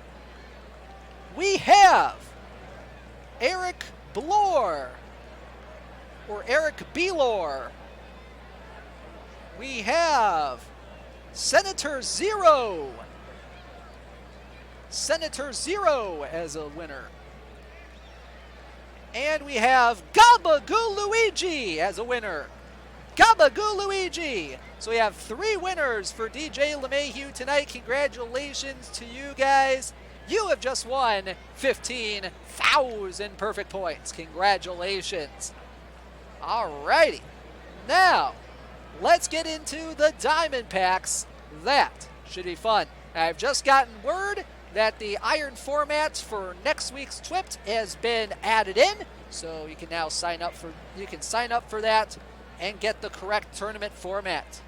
We have Eric Blore, or Eric Belor. We have Senator Zero. Senator Zero as a winner. And we have Gabagoo Luigi as a winner. Gabagoo Luigi. So we have 3 winners for DJ LeMahieu tonight. Congratulations to you guys. You have just won 15,000 perfect points. Congratulations. Alrighty. Now, let's get into the diamond packs. That should be fun. I've just gotten word that the iron format for next week's TWIPT has been added in, so you can now sign up for that and get the correct tournament format.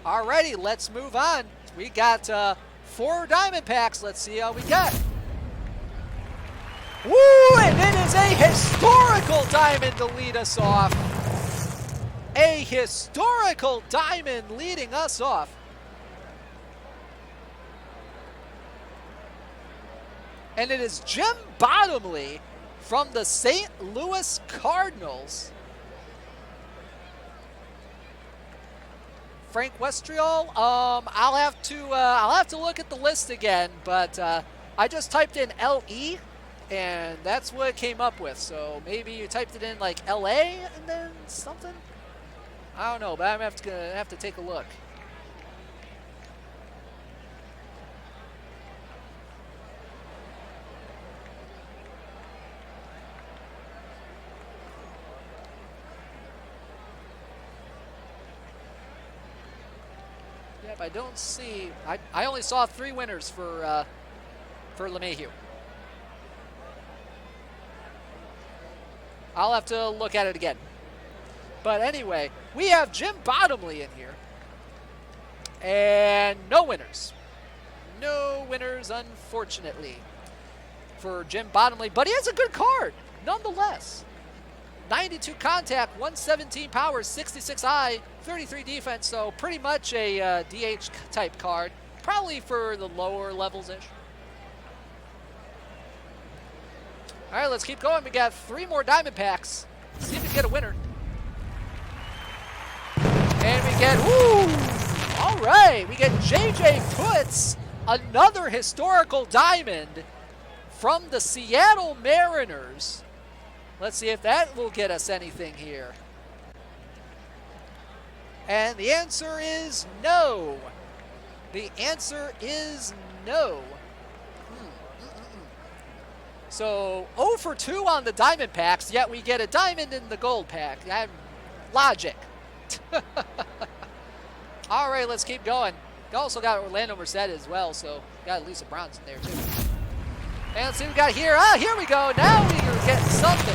Alrighty, let's move on. We got 4 diamond packs. Let's see how we got. Woo! And it is a historical diamond to lead us off. A historical diamond leading us off. And it is Jim Bottomley from the St. Louis Cardinals. Frank Westrial, I'll have to look at the list again, but I just typed in LE, and that's what it came up with. So maybe you typed it in like LA and then something. I don't know, but I'm gonna have to take a look. Yep, I don't see. I only saw 3 winners for LeMahieu. I'll have to look at it again. But anyway, we have Jim Bottomley in here. And no winners. No winners, unfortunately, for Jim Bottomley. But he has a good card, nonetheless. 92 contact, 117 power, 66 eye, 33 defense. So pretty much a DH type card. Probably for the lower levels-ish. All right, let's keep going. We got 3 more diamond packs. See if we can get a winner. And we get, all right, we get JJ Puts, another historical diamond from the Seattle Mariners. Let's see if that will get us anything here. And the answer is no. The answer is no. So 0 for 2 on the diamond packs, yet we get a diamond in the gold pack. Logic. All right, let's keep going. We also got Orlando Merced as well, so got at least a bronze in there too. And let's see what we got here. Here we go. Now we are getting something.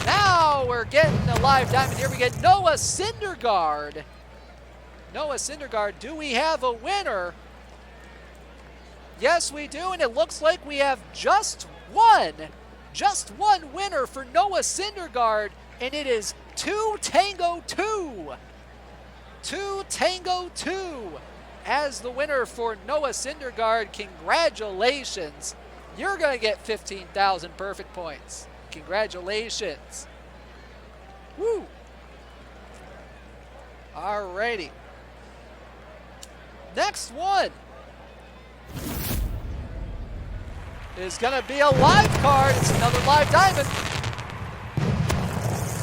Now we're getting a live diamond here. We get Noah Syndergaard. Noah Syndergaard. Do we have a winner? Yes, we do, and it looks like we have just one winner for Noah Syndergaard, and it is 2 Tango 2. 2 Tango 2 as the winner for Noah Syndergaard. Congratulations. You're going to get 15,000 perfect points. Congratulations. Woo. Alrighty. Next one is going to be a live card. It's another live diamond.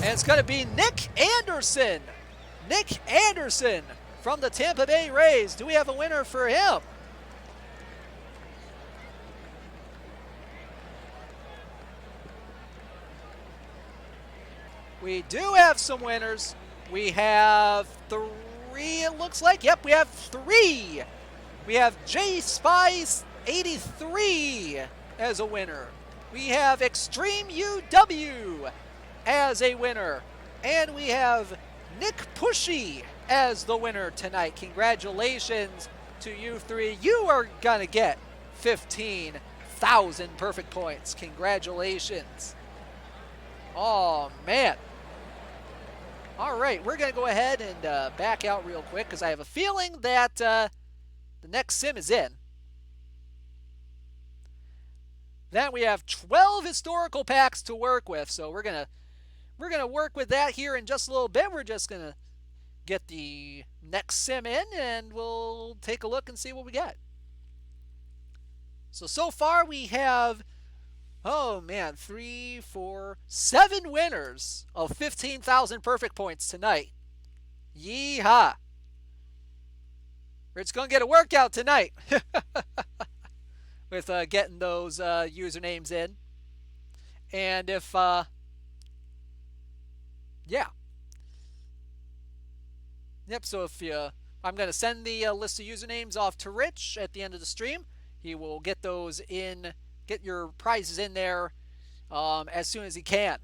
And it's going to be Nick Anderson. Nick Anderson from the Tampa Bay Rays. Do we have a winner for him? We do have some winners. We have 3, it looks like. Yep, we have 3. We have J Spice 83 as a winner. We have Extreme UW as a winner. And we have Nick Pushy as the winner tonight. Congratulations to you 3. You are going to get 15,000 perfect points. Congratulations. Oh, man. All right, we're going to go ahead and back out real quick because I have a feeling that the next sim is in. Then we have 12 historical packs to work with, so we're gonna work with that here in just a little bit. We're just gonna get the next sim in, and we'll take a look and see what we got. So far we have, oh man, 3, 4, 7 winners of 15,000 perfect points tonight. Yeehaw! It's gonna get a workout tonight. With getting those usernames in. And if, yeah. Yep, so if you, I'm going to send the list of usernames off to Rich at the end of the stream. He will get those in, get your prizes in there as soon as he can.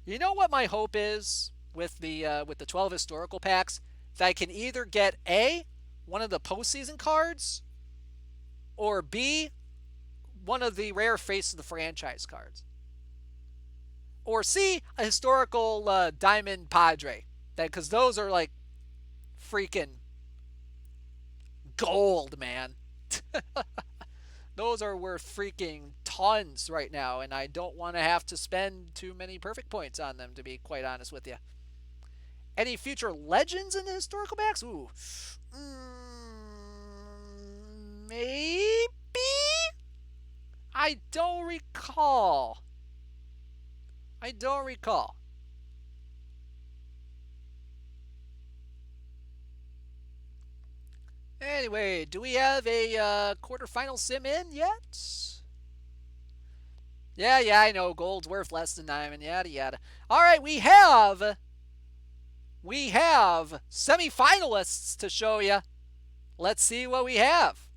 You know what my hope is with the 12 historical packs? That I can either get A, one of the postseason cards, or B, one of the rare face of the franchise cards. Or C, a historical Diamond Padre. Because those are like freaking gold, man. Those are worth freaking tons right now, and I don't want to have to spend too many perfect points on them, to be quite honest with you. Any future legends in the historical packs? Ooh. Maybe? I don't recall. Anyway, do we have a quarterfinal sim in yet? Yeah, I know. Gold's worth less than diamond. Yada, yada. All right, we have semifinalists to show you. Let's see what we have.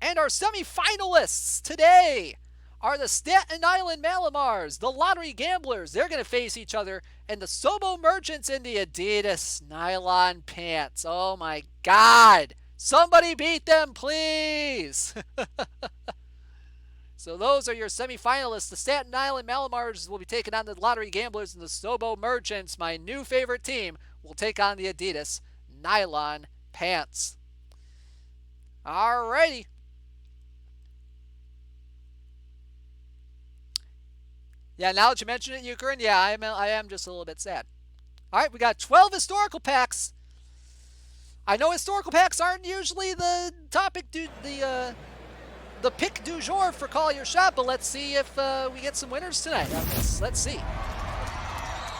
And our semifinalists today are the Staten Island Malamars, the Lottery Gamblers. They're going to face each other, and the Sobo Merchants in the Adidas nylon pants. Oh my God. Somebody beat them, please. So those are your semifinalists. The Staten Island Malamars will be taking on the Lottery Gamblers, and the Sobo Merchants, my new favorite team, will take on the Adidas nylon pants. Alrighty. Yeah, now that you mention it, Ukraine, yeah, I am just a little bit sad. All right, we got 12 historical packs. I know historical packs aren't usually the topic, the pick du jour for Call Your Shot, but let's see if we get some winners tonight on this. Let's see.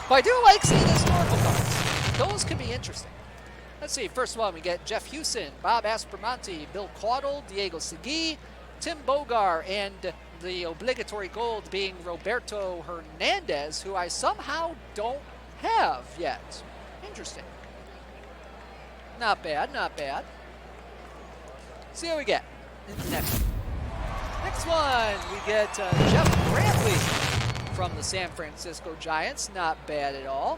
But I do like seeing historical cards. Those can be interesting. Let's see. First one, we get Jeff Hewson, Bob Aspromonte, Bill Caudle, Diego Segui, Tim Bogar, and the obligatory gold being Roberto Hernandez, who I somehow don't have yet. Interesting. Not bad. See what we get in the next one. Next one, we get Jeff Brantley from the San Francisco Giants. Not bad at all.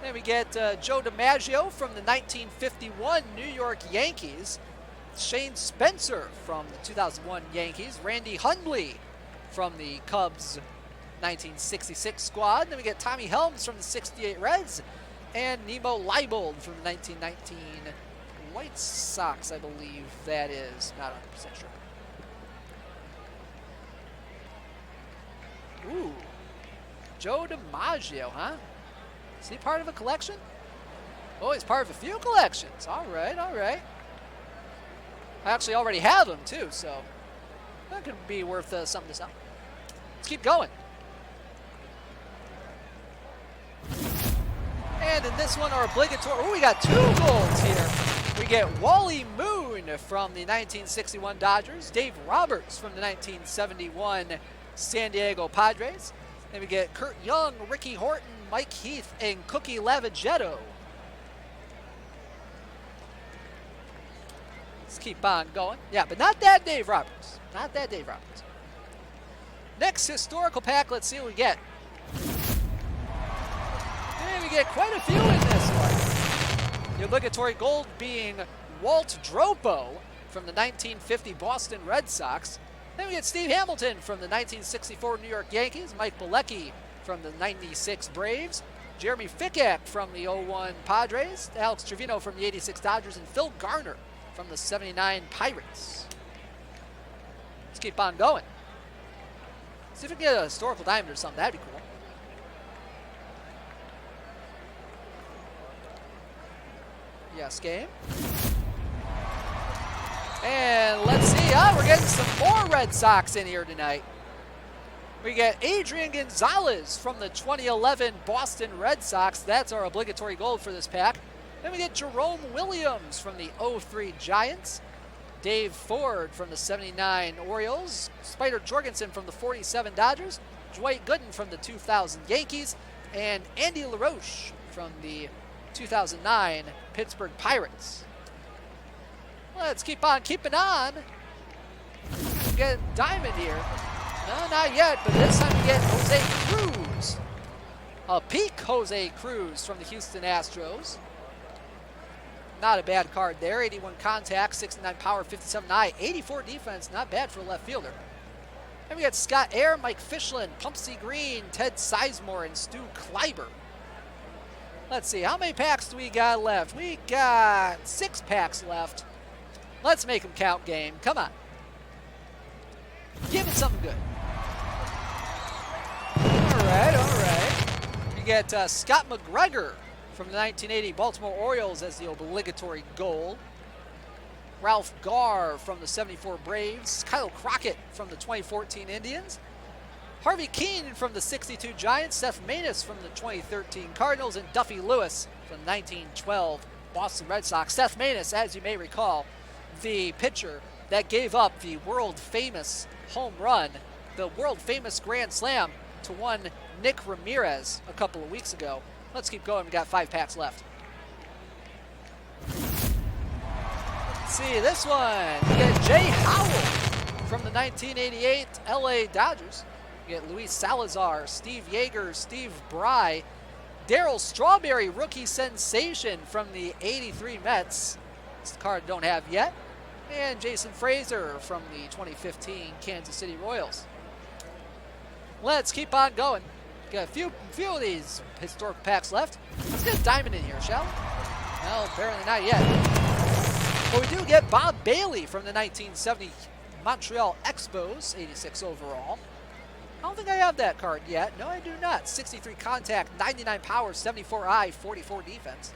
Then we get Joe DiMaggio from the 1951 New York Yankees. Shane Spencer from the 2001 Yankees. Randy Hundley from the Cubs 1966 squad. Then we get Tommy Helms from the 68 Reds. And Nemo Leibold from the 1919 White Sox, I believe that is. Not 100% sure. Ooh. Joe DiMaggio, huh? Is he part of a collection? Oh, he's part of a few collections. All right. I actually already have him, too, so that could be worth something to sell. Let's keep going. And in this one, our obligatory... Oh, we got 2 golds here. We get Wally Moon from the 1961 Dodgers. Dave Roberts from the 1971 San Diego Padres. Then we get Kurt Young, Ricky Horton, Mike Heath, and Cookie Lavagetto. Let's keep on going. Yeah, but not that Dave Roberts. Next historical pack, let's see what we get. And we get quite a few in this one. The obligatory gold being Walt Dropo from the 1950 Boston Red Sox. Then we get Steve Hamilton from the 1964 New York Yankees, Mike Bilecki from the 96 Braves, Jeremy Fickett from the 01 Padres, Alex Trevino from the 86 Dodgers, and Phil Garner from the 79 Pirates. Let's keep on going. See if we can get a historical diamond or something. That'd be cool. Yes, game. And let's see, we're getting some more Red Sox in here tonight. We get Adrian Gonzalez from the 2011 Boston Red Sox. That's our obligatory gold for this pack. Then we get Jerome Williams from the 03 Giants. Dave Ford from the 79 Orioles, Spider Jorgensen from the 47 Dodgers, Dwight Gooden from the 2000 Yankees, and Andy LaRoche from the 2009 Pittsburgh Pirates. Let's keep on keeping on. We get Diamond here. No, not yet, but this time we get Jose Cruz. A peak Jose Cruz from the Houston Astros. Not a bad card there. 81 contact, 69 power, 57 eye, 84 defense. Not bad for a left fielder. And we got Scott Air, Mike Fischlin, Pumpsy Green, Ted Sizemore, and Stu Kleiber. Let's see, how many packs do we got left? We got 6 packs left. Let's make them count, game. Come on. Give it something good. All right. We get Scott McGregor from the 1980 Baltimore Orioles as the obligatory goal. Ralph Garr from the 74 Braves. Kyle Crockett from the 2014 Indians. Harvey Keenan from the 62 Giants. Seth Maness from the 2013 Cardinals. And Duffy Lewis from the 1912 Boston Red Sox. Seth Maness, as you may recall, the pitcher that gave up the world-famous home run, the world-famous Grand Slam to one Nick Ramirez a couple of weeks ago. Let's keep going. We got 5 packs left. Let's see this one. We get Jay Howell from the 1988 LA Dodgers. We get Luis Salazar, Steve Yeager, Steve Bry, Darryl Strawberry, rookie sensation from the 83 Mets. This card I don't have yet. And Jason Frazier from the 2015 Kansas City Royals. Let's keep on going. Got a few of these historical packs left. Let's get a diamond in here, shall we? Well, apparently not yet. But we do get Bob Bailey from the 1970 Montreal Expos, 86 overall. I don't think I have that card yet. No, I do not. 63 contact, 99 power, 74 eye, 44 defense.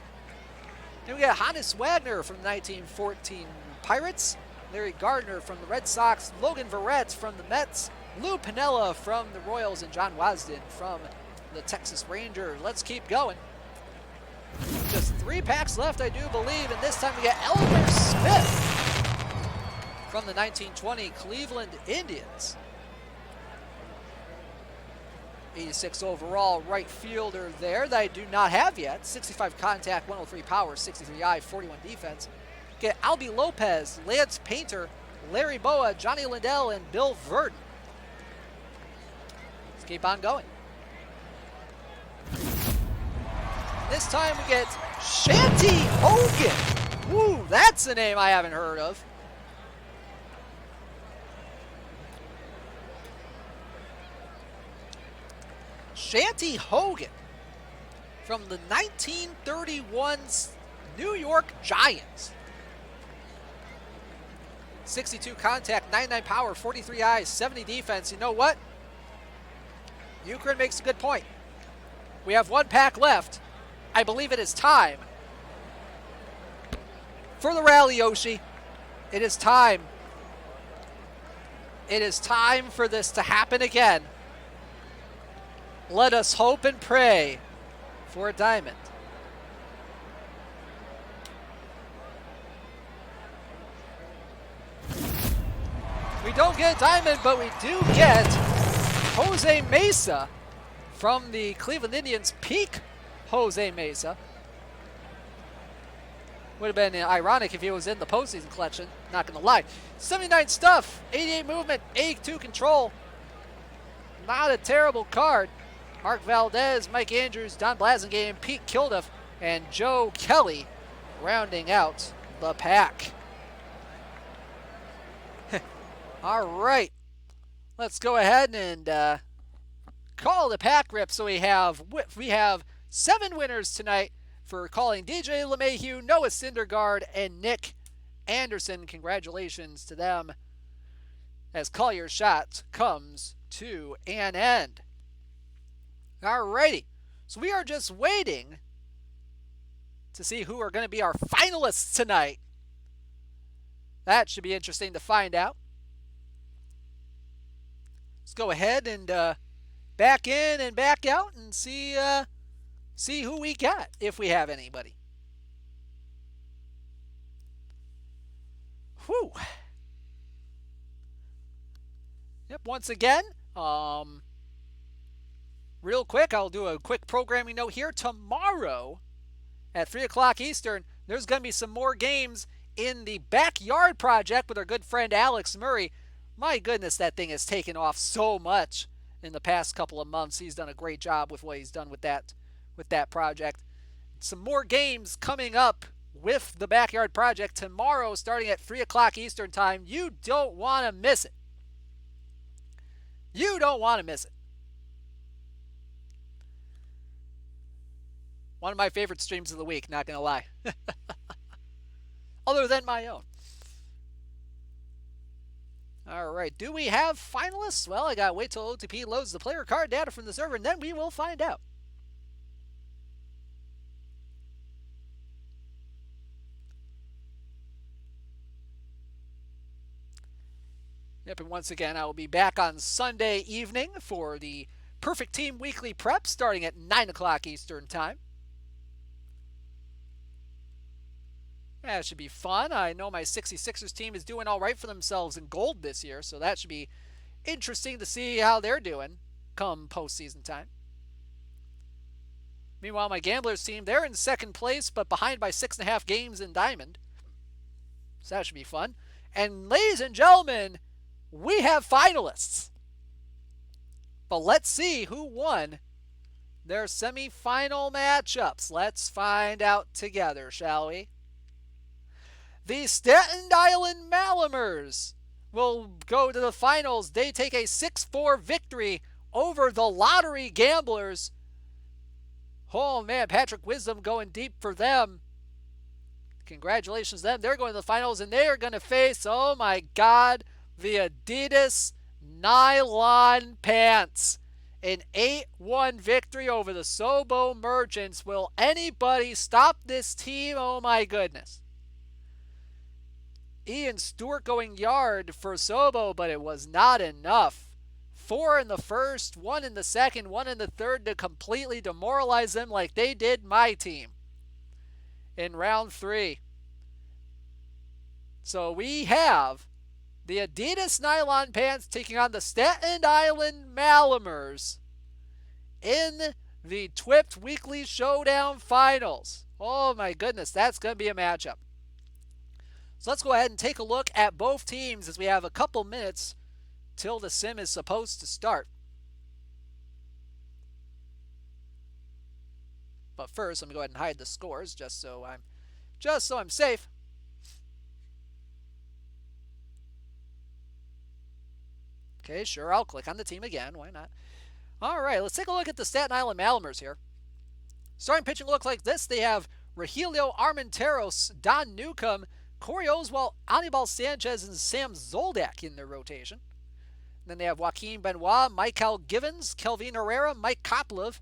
Then we got Hannes Wagner from the 1914 Pirates, Larry Gardner from the Red Sox, Logan Verrett from the Mets, Lou Piniella from the Royals, and John Wasden from the Texas Rangers. Let's keep going. Just 3 packs left, I do believe, and this time we get Elmer Smith from the 1920 Cleveland Indians. 86 overall right fielder there that I do not have yet. 65 contact, 103 power, 63 eye, 41 defense. Get Albie Lopez, Lance Painter, Larry Boa, Johnny Lindell, and Bill Verdon. Let's keep on going. This time we get Shanty Hogan. Woo, that's a name I haven't heard of. Shanty Hogan from the 1931 New York Giants. 62 contact, 99 power, 43 eyes, 70 defense. You know what? Euchrin makes a good point. We have 1 pack left. I believe it is time for the rally, Yoshi. It is time. It is time for this to happen again. Let us hope and pray for a diamond. We don't get a diamond, but we do get Jose Mesa from the Cleveland Indians. Peak Jose Mesa. Would have been ironic if he was in the postseason collection. Not going to lie. 79 stuff, 88 movement, 82 control. Not a terrible card. Mark Valdez, Mike Andrews, Don Blasingame, Pete Kilduff, and Joe Kelly rounding out the pack. All right. Let's go ahead and call the pack rip. So we have 7 winners tonight for calling DJ LeMahieu, Noah Syndergaard, and Nick Anderson. Congratulations to them as Call Your Shot comes to an end. Alrighty, so we are just waiting to see who are going to be our finalists tonight. That should be interesting to find out. Let's go ahead and back in and back out and see who we got, if we have anybody. Whew. Yep, once again, real quick, I'll do a quick programming note here. Tomorrow at 3 o'clock Eastern, there's going to be some more games in the Backyard Project with our good friend Alex Murray. My goodness, that thing has taken off so much in the past couple of months. He's done a great job with what he's done with that project. Some more games coming up with the Backyard Project tomorrow starting at 3 o'clock Eastern Time. You don't want to miss it. You don't want to miss it. One of my favorite streams of the week, not going to lie. Other than my own. All right, do we have finalists? Well, I got to wait till OOTP loads the player card data from the server, and then we will find out. Yep, and once again, I will be back on Sunday evening for the Perfect Team Weekly Prep starting at 9 o'clock Eastern Time. That should be fun. I know my 66ers team is doing all right for themselves in gold this year, so that should be interesting to see how they're doing come postseason time. Meanwhile, my Gamblers team, they're in second place, but behind by 6.5 games in Diamond. So that should be fun. And ladies and gentlemen, we have finalists. But let's see who won their semifinal matchups. Let's find out together, shall we? The Staten Island Malamers will go to the finals. They take a 6-4 victory over the Lottery Gamblers. Oh man, Patrick Wisdom going deep for them. Congratulations to them. They're going to the finals, and they are going to face, oh my God, the Adidas Nylon Pants. An 8-1 victory over the Sobo Merchants. Will anybody stop this team? Oh my goodness. Ian Stewart going yard for Sobo, but it was not enough. 4 in the first, 1 in the second, 1 in the third to completely demoralize them like they did my team in round 3. So we have the Adidas Nylon Pants taking on the Staten Island Malamers in the TWIPT Weekly Showdown Finals. Oh my goodness, that's going to be a matchup. So let's go ahead and take a look at both teams as we have a couple minutes till the sim is supposed to start. But first, let me go ahead and hide the scores just so I'm safe. Okay, sure, I'll click on the team again. Why not? All right, let's take a look at the Staten Island Malamers here. Starting pitching looks like this. They have Regilio Armenteros, Don Newcomb, Corey Oswald, Anibal Sanchez, and Sam Zoldak in their rotation. And then they have Joaquin Benoit, Michael Givens, Kelvin Herrera, Mike Koplov,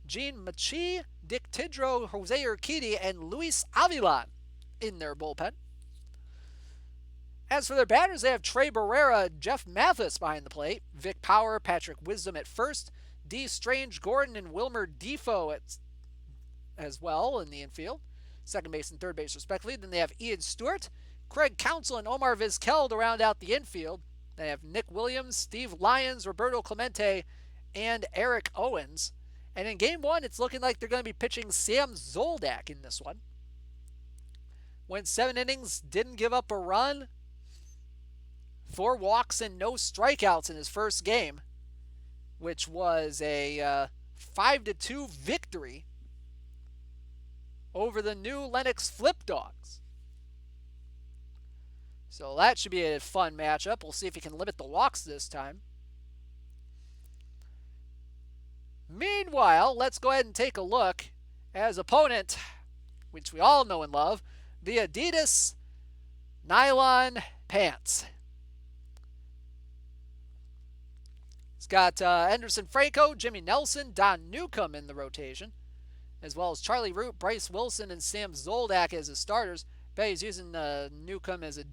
Gene Machi, Dick Tidrow, Jose Urquidy, and Luis Avilan in their bullpen. As for their batters, they have Trey Barrera, Jeff Mathis behind the plate, Vic Power, Patrick Wisdom at first, D. Strange Gordon, and Wilmer Defoe as well in the infield. Second base and third base respectively. Then they have Ian Stewart, Craig Counsell, and Omar Vizquel to round out the infield. They have Nick Williams, Steve Lyons, Roberto Clemente, and Eric Owens. And in game 1, it's looking like they're going to be pitching Sam Zoldak in this one. Went 7 innings, didn't give up a run. 4 walks and no strikeouts in his first game, which was a 5-2 victory over the new Lennox Flip Dogs. So that should be a fun matchup. We'll see if he can limit the walks this time. Meanwhile, let's go ahead and take a look at his opponent, which we all know and love, the Adidas Nylon Pants. He's got Anderson Franco, Jimmy Nelson, Don Newcomb in the rotation, as well as Charlie Root, Bryce Wilson, and Sam Zoldak as his starters. Bet he's using Newcomb as a...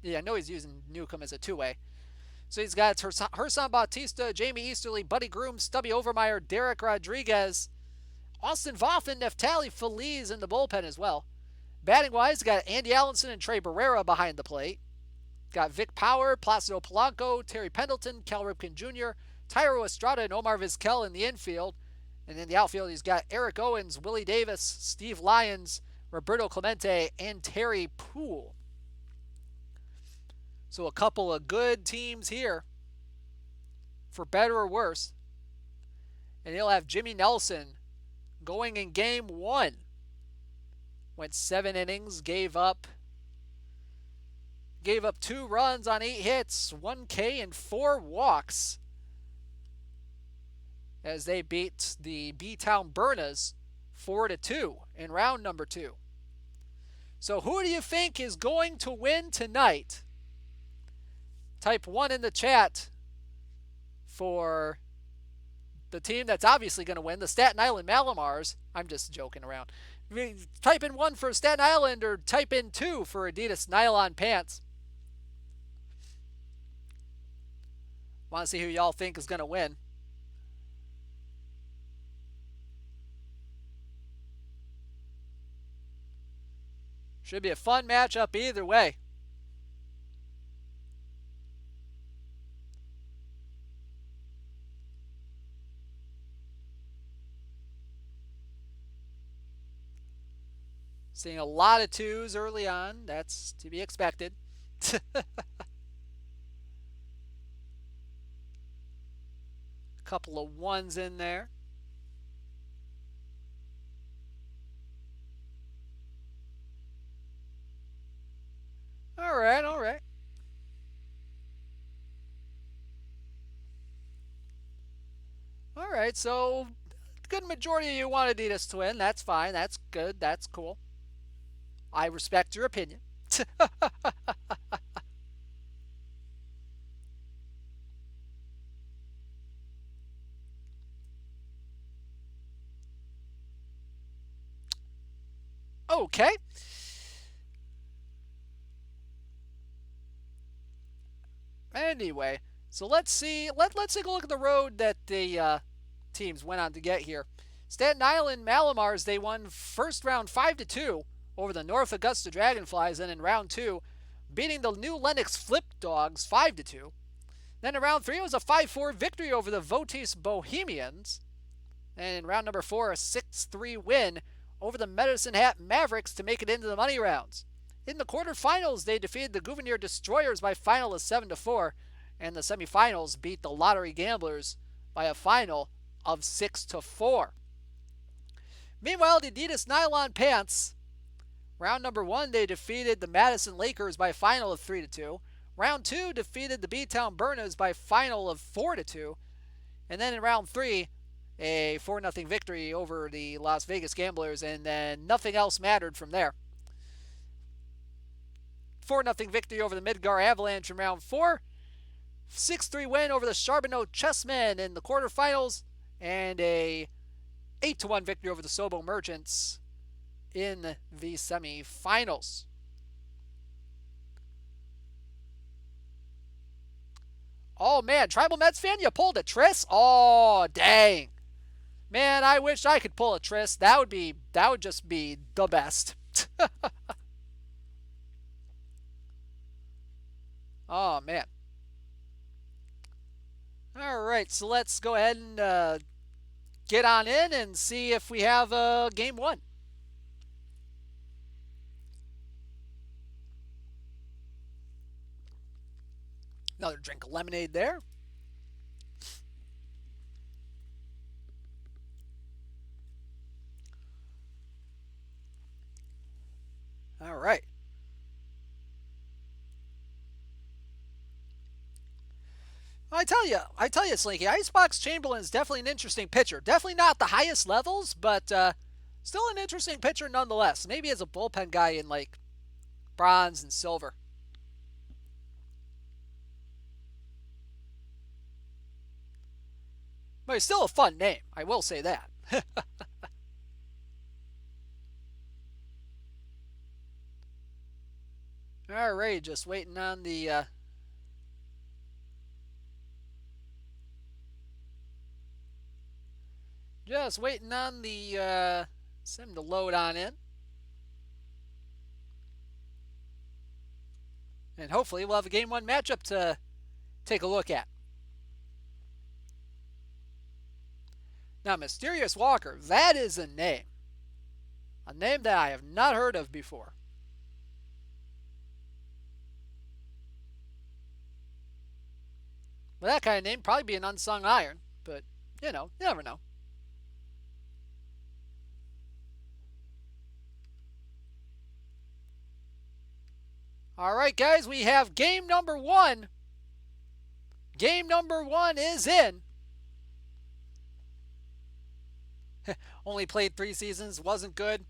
Yeah, I know he's using Newcomb as a two-way. So he's got Hersan Bautista, Jamie Easterly, Buddy Groom, Stubby Overmeyer, Derek Rodriguez, Austin Voff, and Neftali Feliz in the bullpen as well. Batting-wise, he's got Andy Allenson and Trey Barrera behind the plate. Got Vic Power, Placido Polanco, Terry Pendleton, Cal Ripken Jr., Tyro Estrada, and Omar Vizquel in the infield. And in the outfield, he's got Eric Owens, Willie Davis, Steve Lyons, Roberto Clemente, and Terry Poole. So a couple of good teams here, for better or worse. And he'll have Jimmy Nelson going in game 1. Went 7 innings, gave up 2 runs on 8 hits, 1 K, and 4 walks as they beat the B-Town Burners 4-2 in round number 2. So who do you think is going to win tonight? Type 1 in the chat for the team that's obviously going to win, the Staten Island Malamars. I'm just joking around. Type in 1 for Staten Island or type in 2 for Adidas nylon pants. Want to see who y'all think is going to win. Should be a fun matchup either way. Seeing a lot of 2s early on. That's to be expected. Couple of 1s in there. All right. All right, so good majority of you want Adidas to win. That's fine. That's good. That's cool. I respect your opinion. Okay. Anyway, so let's see. Let's take a look at the road that the teams went on to get here. Staten Island Malamars, they won first round 5-2 over the North Augusta Dragonflies, and in round 2, beating the New Lenox Flip Dogs 5-2. Then in round 3, it was a 5-4 victory over the Votis Bohemians. And in round number 4, a 6-3 win over the Medicine Hat Mavericks to make it into the money rounds. In the quarterfinals, they defeated the Gouverneur Destroyers by final of 7-4, and the semifinals beat the Lottery Gamblers by a final of 6-4. Meanwhile, the Adidas Nylon Pants, round number 1, they defeated the Madison Lakers by a final of 3-2. Round 2 defeated the B-Town Burners by a final of 4-2. And then in round 3, a 4-0 victory over the Las Vegas Gamblers, and then nothing else mattered from there. 4-0 victory over the Midgar Avalanche in round 4. 6-3 win over the Charbonneau Chessmen in the quarterfinals, and a 8-1 victory over the Sobo Merchants in the semifinals. Oh man, Tribal Mets fan, you pulled a Tris? Oh dang. Man, I wish I could pull a Tris. That would just be the best. Oh man. All right, so let's go ahead and get on in and see if we have game 1. Another drink of lemonade there. All right. I tell you, Slinky, Icebox Chamberlain's definitely an interesting pitcher. Definitely not the highest levels, but still an interesting pitcher nonetheless. Maybe as a bullpen guy in like bronze and silver. But he's still a fun name, I will say that. All right, just waiting on the sim to load on in. And hopefully we'll have a Game 1 matchup to take a look at. Now, Mysterious Walker, that is a name. A name that I have not heard of before. With that kind of name, probably be an unsung iron, but, you never know. All right, guys, we have game number 1. Game number 1 is in. Only played 3 seasons, wasn't good.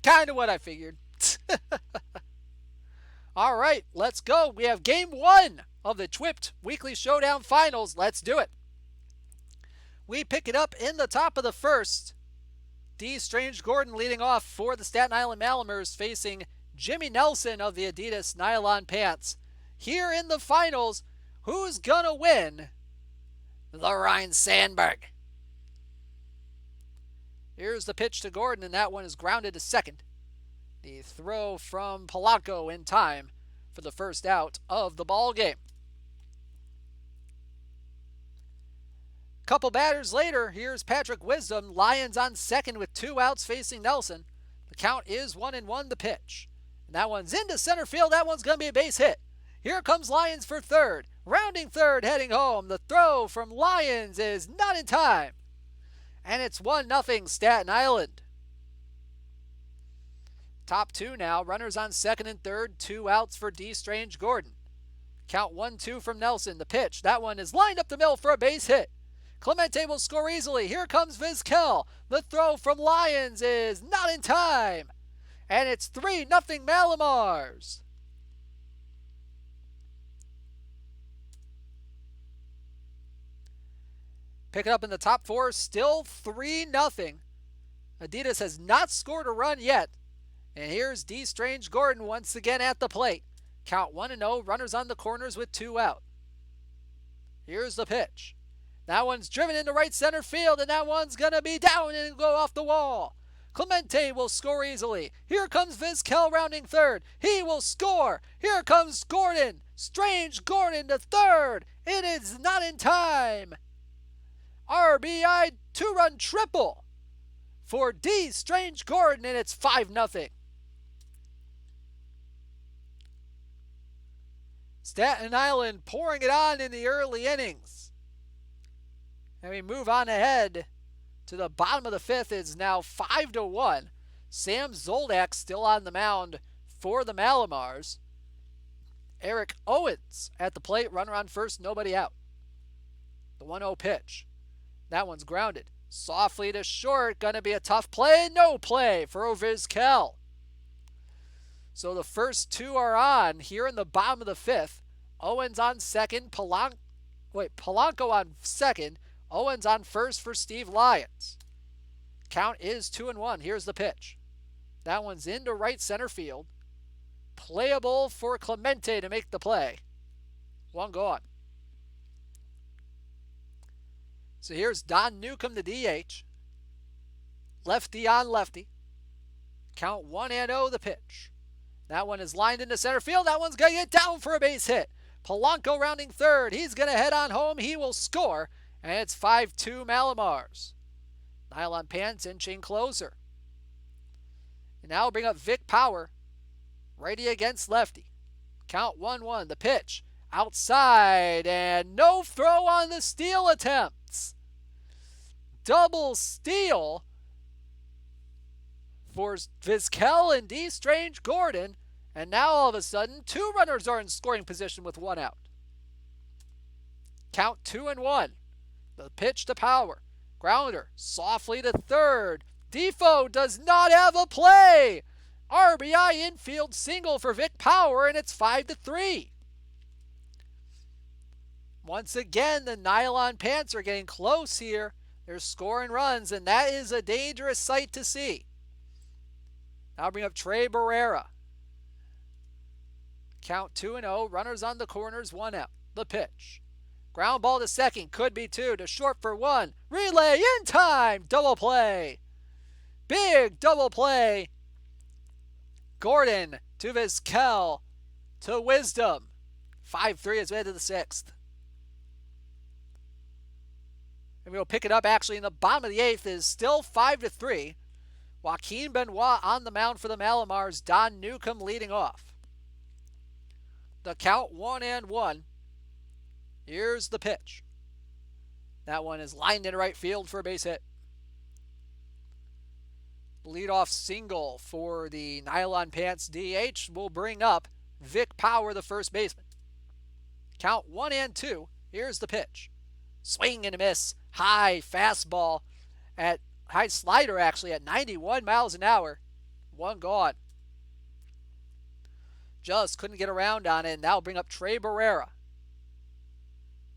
Kind of what I figured. All right, let's go. We have game 1 of the TWIPT Weekly Showdown Finals. Let's do it. We pick it up in the top of the first. D. Strange Gordon leading off for the Staten Island Malamers, facing Jimmy Nelson of the Adidas Nylon Pants. Here in the finals, who's gonna win the Ryan Sandberg? Here's the pitch to Gordon, and that one is grounded to second. The throw from Polanco in time for the first out of the ball game. Couple batters later, here's Patrick Wisdom. Lyons on second with 2 outs facing Nelson. The count is 1-1 the pitch. And that one's into center field. That one's going to be a base hit. Here comes Lyons for third. Rounding third, heading home. The throw from Lyons is not in time. And it's 1-0 Staten Island. Top 2 now. Runners on second and third. 2 outs for D. Strange Gordon. Count 1-2 from Nelson. The pitch. That one is lined up the middle for a base hit. Clemente will score easily. Here comes Vizquel. The throw from Lyons is not in time. And it's 3-0 Malamars. Pick it up in the top 4. Still 3-0. Adidas has not scored a run yet. And here's D. Strange Gordon once again at the plate. Count 1-0. Runners on the corners with 2 out. Here's the pitch. That one's driven into right center field, and that one's going to be down and go off the wall. Clemente will score easily. Here comes Vizquel rounding third. He will score. Here comes Gordon. Strange Gordon to third. It is not in time. RBI 2-run triple for D. Strange Gordon, and it's 5-0. Staten Island pouring it on in the early innings. And we move on ahead to the bottom of the 5th. It's now 5-1. Sam Zoldak still on the mound for the Malamars. Eric Owens at the plate. Runner on first, nobody out. The 1-0 pitch. That one's grounded. Softly to short. Gonna be a tough play. No play for Vizquel. So the first 2 are on here in the bottom of the 5th. Owens on second. Polanco on second. Owens on first for Steve Lyons. Count is 2-1. Here's the pitch. That one's into right center field. Playable for Clemente to make the play. 1 gone. So here's Don Newcomb, the DH. Lefty on lefty. Count 1-0 the pitch. That one is lined into center field. That one's going to get down for a base hit. Polanco rounding third. He's going to head on home. He will score. And it's 5-2 Malamars. Nylon Pants inching closer. And now we'll bring up Vic Power. Righty against lefty. Count 1-1. The pitch. Outside. And no throw on the steal attempts. Double steal for Vizquel and D. Strange Gordon. And now all of a sudden, 2 runners are in scoring position with 1 out. Count 2-1. The pitch to Power. Grounder softly to third. Defoe does not have a play. RBI infield single for Vic Power, and it's 5-3. Once again, the Nylon Pants are getting close here. They're scoring runs, and that is a dangerous sight to see. Now bring up Trey Barrera. Count 2-0. Runners on the corners, 1 out. The pitch. Ground ball to second. Could be 2. To short for 1. Relay in time. Double play. Big double play. Gordon to Vizquel. to Wisdom. 5-3 as we head to the 6th. And we'll pick it up actually in the bottom of the 8th is still 5-3. Joaquin Benoit on the mound for the Malamars. Don Newcomb leading off. The count 1-1. Here's the pitch. That one is lined in right field for a base hit. Leadoff single for the Nylon Pants DH will bring up Vic Power, the first baseman. Count 1-2. Here's the pitch. Swing and a miss. High fastball at high slider actually at 91 miles an hour. One gone. Just couldn't get around on it, and that'll bring up Trey Barrera.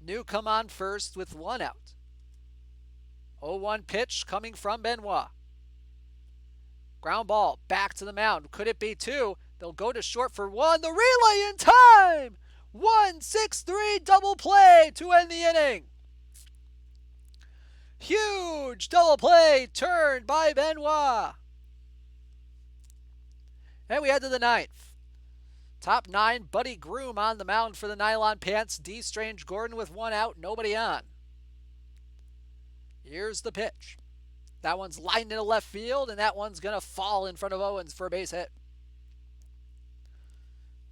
Newcomb on first with one out. 0-1 pitch coming from Benoit. Ground ball back to the mound. Could it be two? They'll go to short for one. The relay in time. 1-6-3 double play to end the inning. Huge double play turned by Benoit. And we head to the 9th. Top 9, Buddy Groom on the mound for the Nylon Pants. D. Strange Gordon with one out, nobody on. Here's the pitch. That one's lined into left field, and that one's going to fall in front of Owens for a base hit.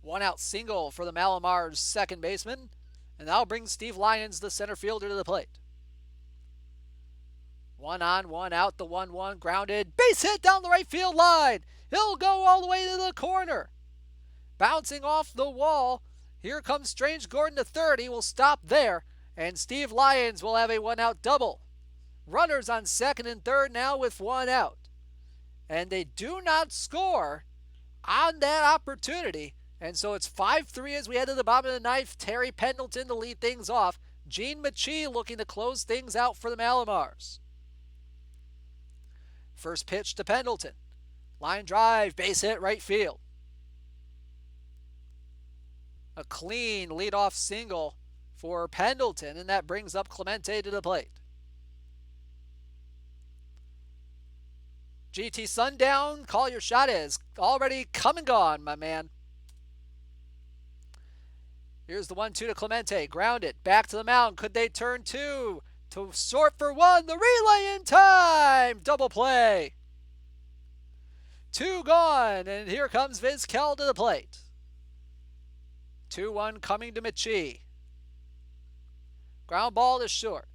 One out single for the Malamars second baseman, and that'll bring Steve Lyons, the center fielder, to the plate. 1 on, 1 out, the 1-1 grounded. Base hit down the right field line. He'll go all the way to the corner. Bouncing off the wall. Here comes Strange Gordon to third. He will stop there, and Steve Lyons will have a one-out double. Runners on second and third now with one out. And they do not score on that opportunity. And so it's 5-3 as we head to the bottom of the 9th. Terry Pendleton to lead things off. Gene Machie looking to close things out for the Malamars. First pitch to Pendleton. Line drive, base hit, right field. A clean leadoff single for Pendleton, and that brings up Clemente to the plate. GT Sundown, call your shot is already come and gone, my man. Here's the 1-2 to Clemente. Grounded. Back to the mound. Could they turn two? To short for one. The relay in time. Double play. 2 gone. And here comes Vizquel to the plate. 2-1 coming to Machie. Ground ball to short.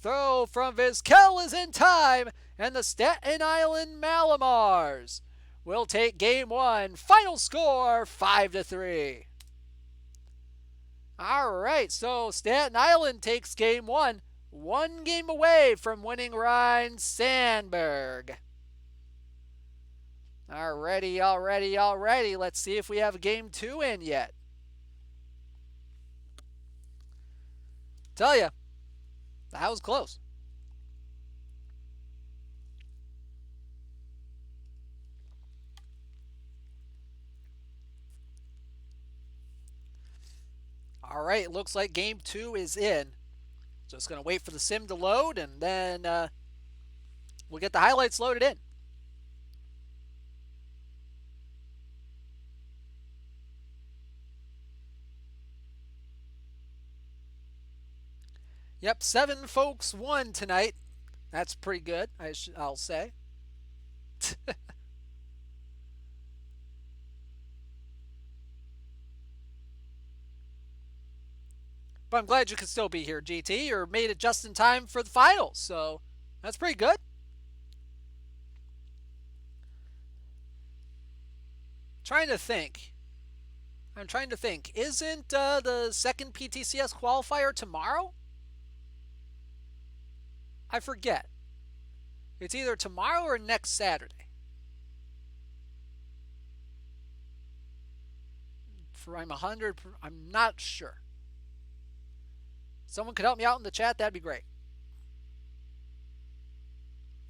Throw from Vizquel is in time. And the Staten Island Malamars will take game 1. Final score 5-3. All right, so Staten Island takes game 1. 1 game away from winning Ryan Sandberg. Alrighty. Let's see if we have game 2 in yet. Tell ya, that was close. All right, it looks like game 2 is in. Just going to wait for the sim to load, and then we'll get the highlights loaded in. Yep, 7 folks won tonight. That's pretty good, I'll say. But I'm glad you could still be here, GT. You made it just in time for the finals, so that's pretty good. I'm trying to think. Isn't the second PTCS qualifier tomorrow? I forget. It's either tomorrow or next Saturday. I'm not sure. Someone could help me out in the chat, that'd be great.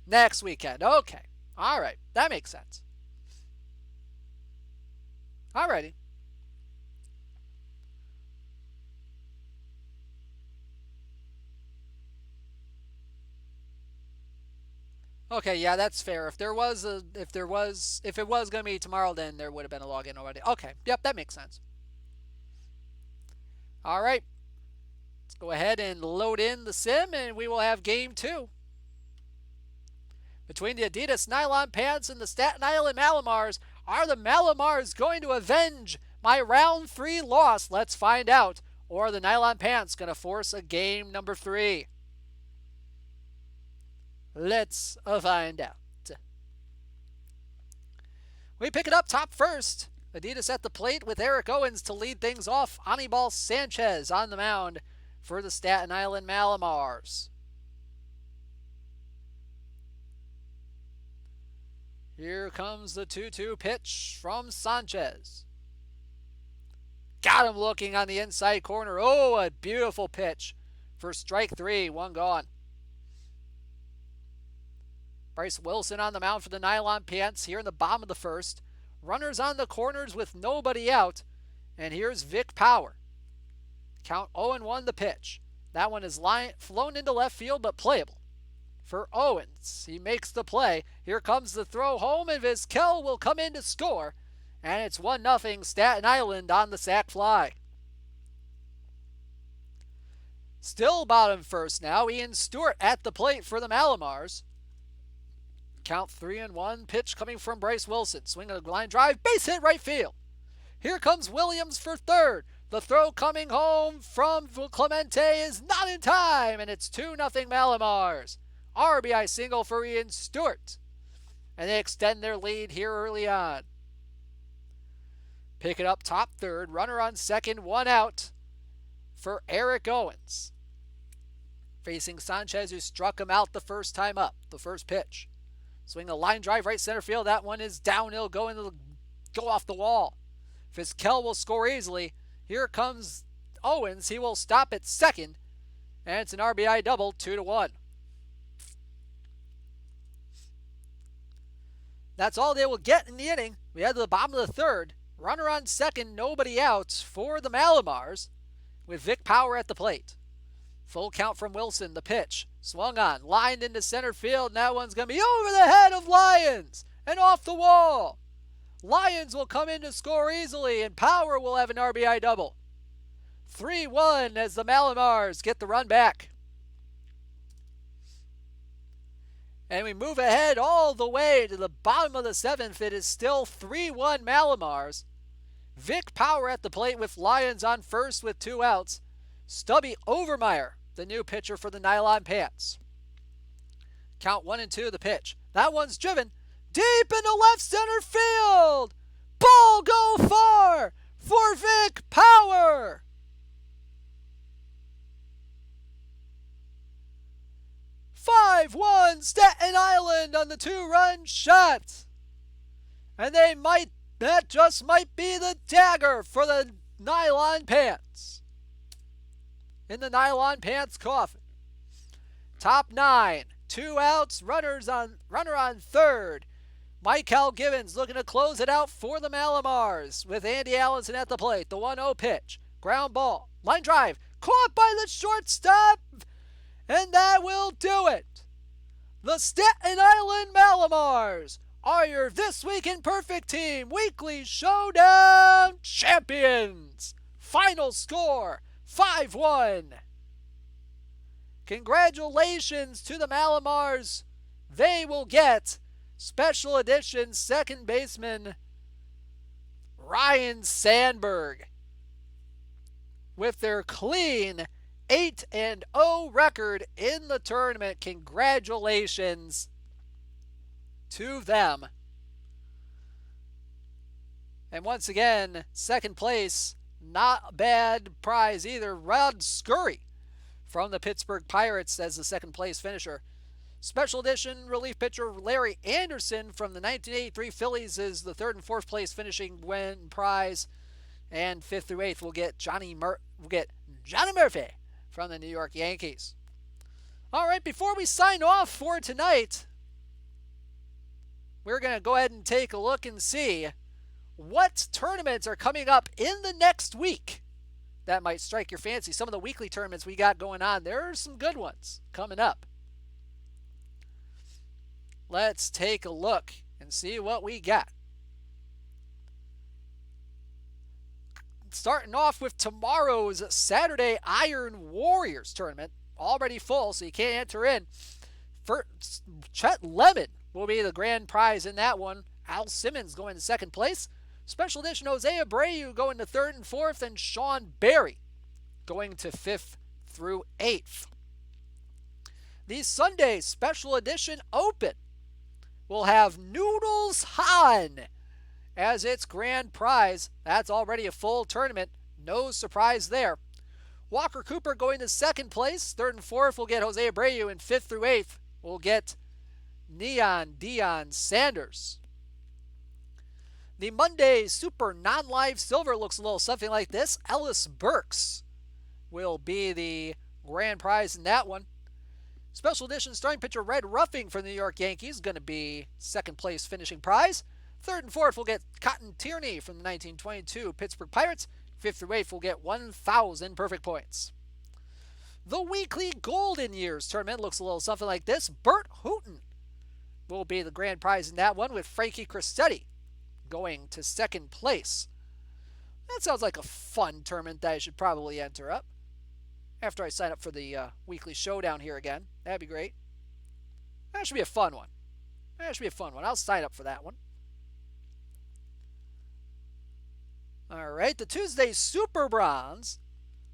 Next weekend. Okay. All right. That makes sense. All righty. Okay, yeah, that's fair. If it was going to be tomorrow, then there would have been a login already. Okay. Yep, that makes sense. All right, let's go ahead and load in the sim, and we will have game 2. Between the Adidas nylon pants and the Staten Island Malamars, are the Malamars going to avenge my round 3 loss? Let's find out. Or are the nylon pants going to force a game number 3? Let's find out. We pick it up top first. Adidas at the plate with Eric Owens to lead things off. Anibal Sanchez on the mound for the Staten Island Malamars. Here comes the 2-2 pitch from Sanchez. Got him looking on the inside corner. Oh, a beautiful pitch for strike 3. One gone. Bryce Wilson on the mound for the nylon pants here in the bottom of the first. Runners on the corners with nobody out. And here's Vic Power. Count 0-1 the pitch. That one is flown into left field but playable for Owens. He makes the play. Here comes the throw home, and Vizquel will come in to score. And it's 1-0 Staten Island on the sac fly. Still bottom first now. Ian Stewart at the plate for the Malamars. Count 3-1. Pitch coming from Bryce Wilson. Swing a line drive. Base hit right field. Here comes Williams for third. The throw coming home from Clemente is not in time. And it's 2-0 Malamars. RBI single for Ian Stewart. And they extend their lead here early on. Pick it up top third. Runner on second. One out for Eric Owens. Facing Sanchez, who struck him out the first time up. The first pitch. Swing a line drive right center field. That one is downhill, go off the wall. Vizquel will score easily. Here comes Owens. He will stop at second. And it's an RBI double, 2-1. That's all they will get in the inning. We head to the bottom of the third. Runner on second, nobody out for the Malamars with Vic Power at the plate. Full count from Wilson, the pitch. Swung on, lined into center field, and that one's going to be over the head of Lyons and off the wall. Lyons will come in to score easily, and Power will have an RBI double. 3-1 as the Malamars get the run back. And we move ahead all the way to the bottom of the seventh. It is still 3-1 Malamars. Vic Power at the plate with Lyons on first with 2 outs. Stubby Overmeyer, the new pitcher for the nylon pants. Count 1-2 the pitch. That one's driven deep into left center field. Ball go far for Vic Power. Five-1 Staten Island on the 2-run shot. And that just might be the dagger for the nylon pants. In the nylon pants coffin. Top 9, 2 outs, runner on third. Michael Givens looking to close it out for the Malamars with Andy Allison at the plate. The 1-0 pitch. Ground ball. Line drive. Caught by the shortstop. And that will do it. The Staten Island Malamars are your This Week in Perfect Team Weekly Showdown champions. Final score, 5-1. Congratulations to the Malamars. They will get special edition second baseman Ryan Sandberg with their clean 8-0 record in the tournament. Congratulations to them. And once again, second place, not a bad prize either. Rod Scurry from the Pittsburgh Pirates as the second place finisher. Special edition relief pitcher Larry Anderson from the 1983 Phillies is the third and fourth place finishing win prize. And 5th through 8th we'll get Johnny Murphy from the New York Yankees. All right, before we sign off for tonight, we're going to go ahead and take a look and see what tournaments are coming up in the next week that might strike your fancy. Some of the weekly tournaments we got going on, there are some good ones coming up. Let's take a look and see what we got. starting off with tomorrow's Saturday Iron Warriors tournament. Already full, so you can't enter in. Chet Lemon will be the grand prize in that one. Al Simmons going to second place. Special edition Jose Abreu going to third and fourth, and Sean Berry going to fifth through eighth. The Sunday Special Edition Open will have Noodles Han as its grand prize. That's already a full tournament. No surprise there. Walker Cooper going to second place. Third and fourth will get Jose Abreu, and fifth through eighth will get Neon Deion Sanders. The Monday Super Non-Live Silver looks a little something like this. Ellis Burks will be the grand prize in that one. Special edition starting pitcher Red Ruffing from the New York Yankees going to be second place finishing prize. Third and fourth will get Cotton Tierney from the 1922 Pittsburgh Pirates. Fifth through eighth will get 1,000 perfect points. The weekly Golden Years tournament looks a little something like this. Bert Hooton will be the grand prize in that one, with Frankie Cristetti going to second place. That sounds like a fun tournament that I should probably enter up after I sign up for the weekly Showdown here again. That'd be great. That should be a fun one. I'll sign up for that one. All right, the Tuesday Super Bronze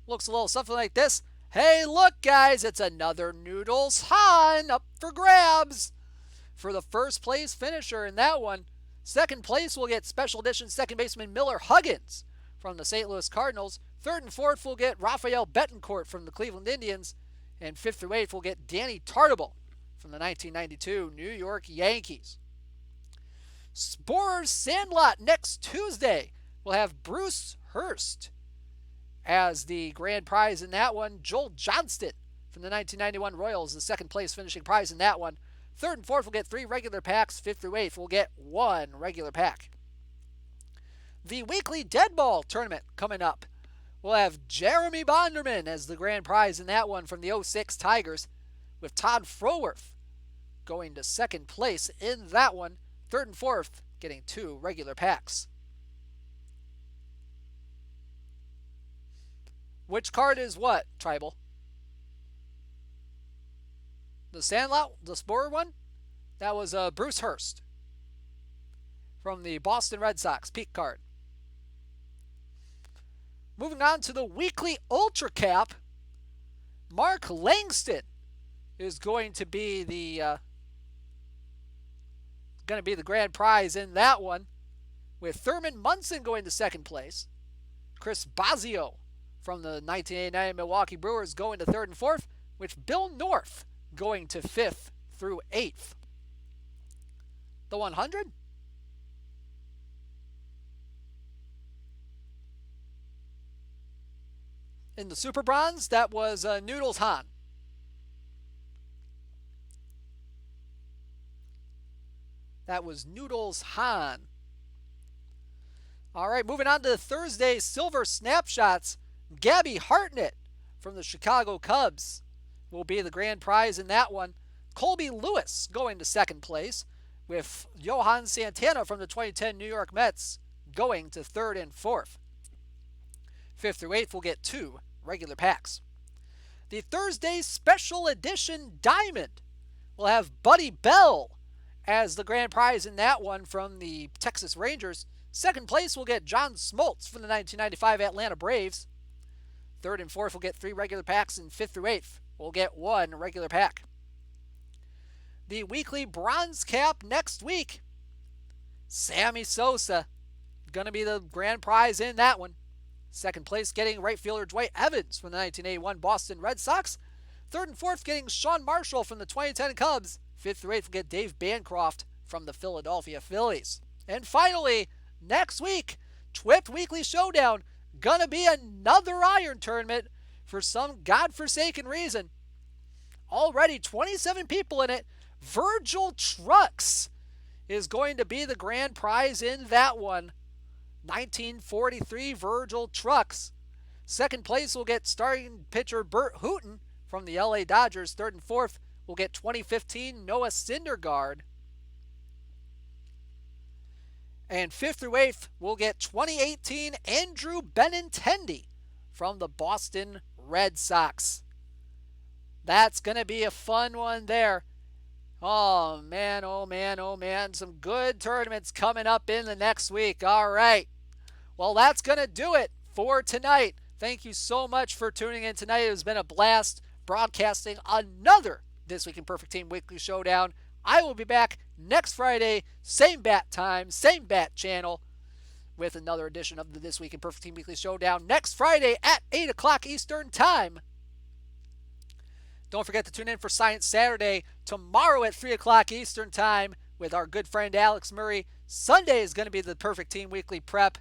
looks a little something like this. Hey, look, guys, it's another Noodles Han up for grabs for the first place finisher in that one. Second place will get Special Edition second baseman Miller Huggins from the St. Louis Cardinals. Third and fourth will get Rafael Betancourt from the Cleveland Indians. And fifth through eighth will get Danny Tartabull from the 1992 New York Yankees. Sporers Sandlot next Tuesday will have Bruce Hurst as the grand prize in that one. Joel Johnston from the 1991 Royals, the second place finishing prize in that one. Third and fourth will get 3 regular packs. Fifth through eighth will get 1 regular pack. The weekly Dead Ball tournament coming up. We'll have Jeremy Bonderman as the grand prize in that one from the 06 Tigers, with Todd Froworth going to second place in that one. Third and fourth getting 2 regular packs. Which card is what, Tribal? The Sandlot, the Sporer one? That was Bruce Hurst from the Boston Red Sox peak card. Moving on to the weekly Ultra Cap, Mark Langston is going to be the grand prize in that one, with Thurman Munson going to second place. Chris Bosio from the 1989 Milwaukee Brewers going to third and fourth, with Bill North going to fifth through eighth. The 100? In the Super Bronze, that was Noodles Han. That was Noodles Han. All right, moving on to Thursday Silver Snapshots. Gabby Hartnett from the Chicago Cubs will be the grand prize in that one. Colby Lewis going to second place, with Johan Santana from the 2010 New York Mets going to third and fourth. Fifth through eighth will get 2 regular packs. The Thursday Special Edition Diamond will have Buddy Bell as the grand prize in that one from the Texas Rangers. Second place will get John Smoltz from the 1995 Atlanta Braves. Third and fourth will get 3 regular packs, and fifth through eighth will get 1 regular pack. The weekly Bronze Cap next week, Sammy Sosa going to be the grand prize in that one. Second place getting right fielder Dwight Evans from the 1981 Boston Red Sox. Third and fourth getting Sean Marshall from the 2010 Cubs. Fifth through eighth will get Dave Bancroft from the Philadelphia Phillies. And finally, next week, TWIPT Weekly Showdown, gonna be another iron tournament for some godforsaken reason. Already 27 people in it. Virgil Trucks is going to be the grand prize in that one. 1943 Virgil Trucks. Second place will get starting pitcher Bert Hooton from the LA Dodgers. Third and fourth will get 2015 Noah Syndergaard. And 5th through 8th, we'll get 2018 Andrew Benintendi from the Boston Red Sox. That's going to be a fun one there. Oh, man, oh, man, oh, man. Some good tournaments coming up in the next week. All right. Well, that's going to do it for tonight. Thank you so much for tuning in tonight. It has been a blast broadcasting another This Week in Perfect Team Weekly Showdown. I will be back next Friday, same bat time, same bat channel, with another edition of the This Week in Perfect Team Weekly Showdown next Friday at 8 o'clock Eastern Time. Don't forget to tune in for Science Saturday tomorrow at 3 o'clock Eastern Time with our good friend Alex Murray. Sunday is going to be the Perfect Team Weekly Prep.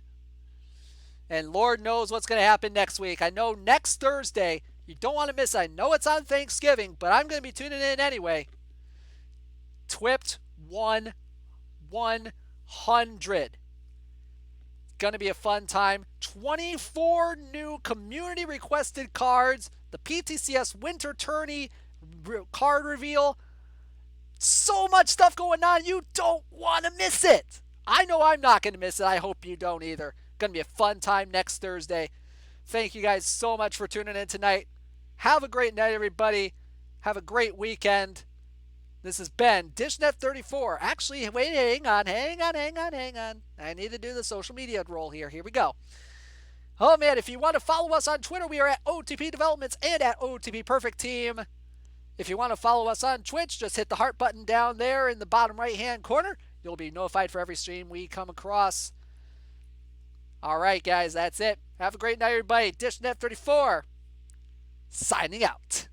And Lord knows what's going to happen next week. I know next Thursday, you don't want to miss it. I know it's on Thanksgiving, but I'm going to be tuning in anyway. TWIPT 100. Going to be a fun time. 24 new community requested cards. The PTCS Winter Tourney card reveal. So much stuff going on. You don't want to miss it. I know I'm not going to miss it. I hope you don't either. Going to be a fun time next Thursday. Thank you guys so much for tuning in tonight. Have a great night, everybody. Have a great weekend. This has been DishNet34. Actually, wait, hang on. I need to do the social media roll here. Here we go. Oh, man, if you want to follow us on Twitter, we are at OOTP Developments and at OOTP Perfect Team. If you want to follow us on Twitch, just hit the heart button down there in the bottom right-hand corner. You'll be notified for every stream we come across. All right, guys, that's it. Have a great night, everybody. DishNet34, signing out.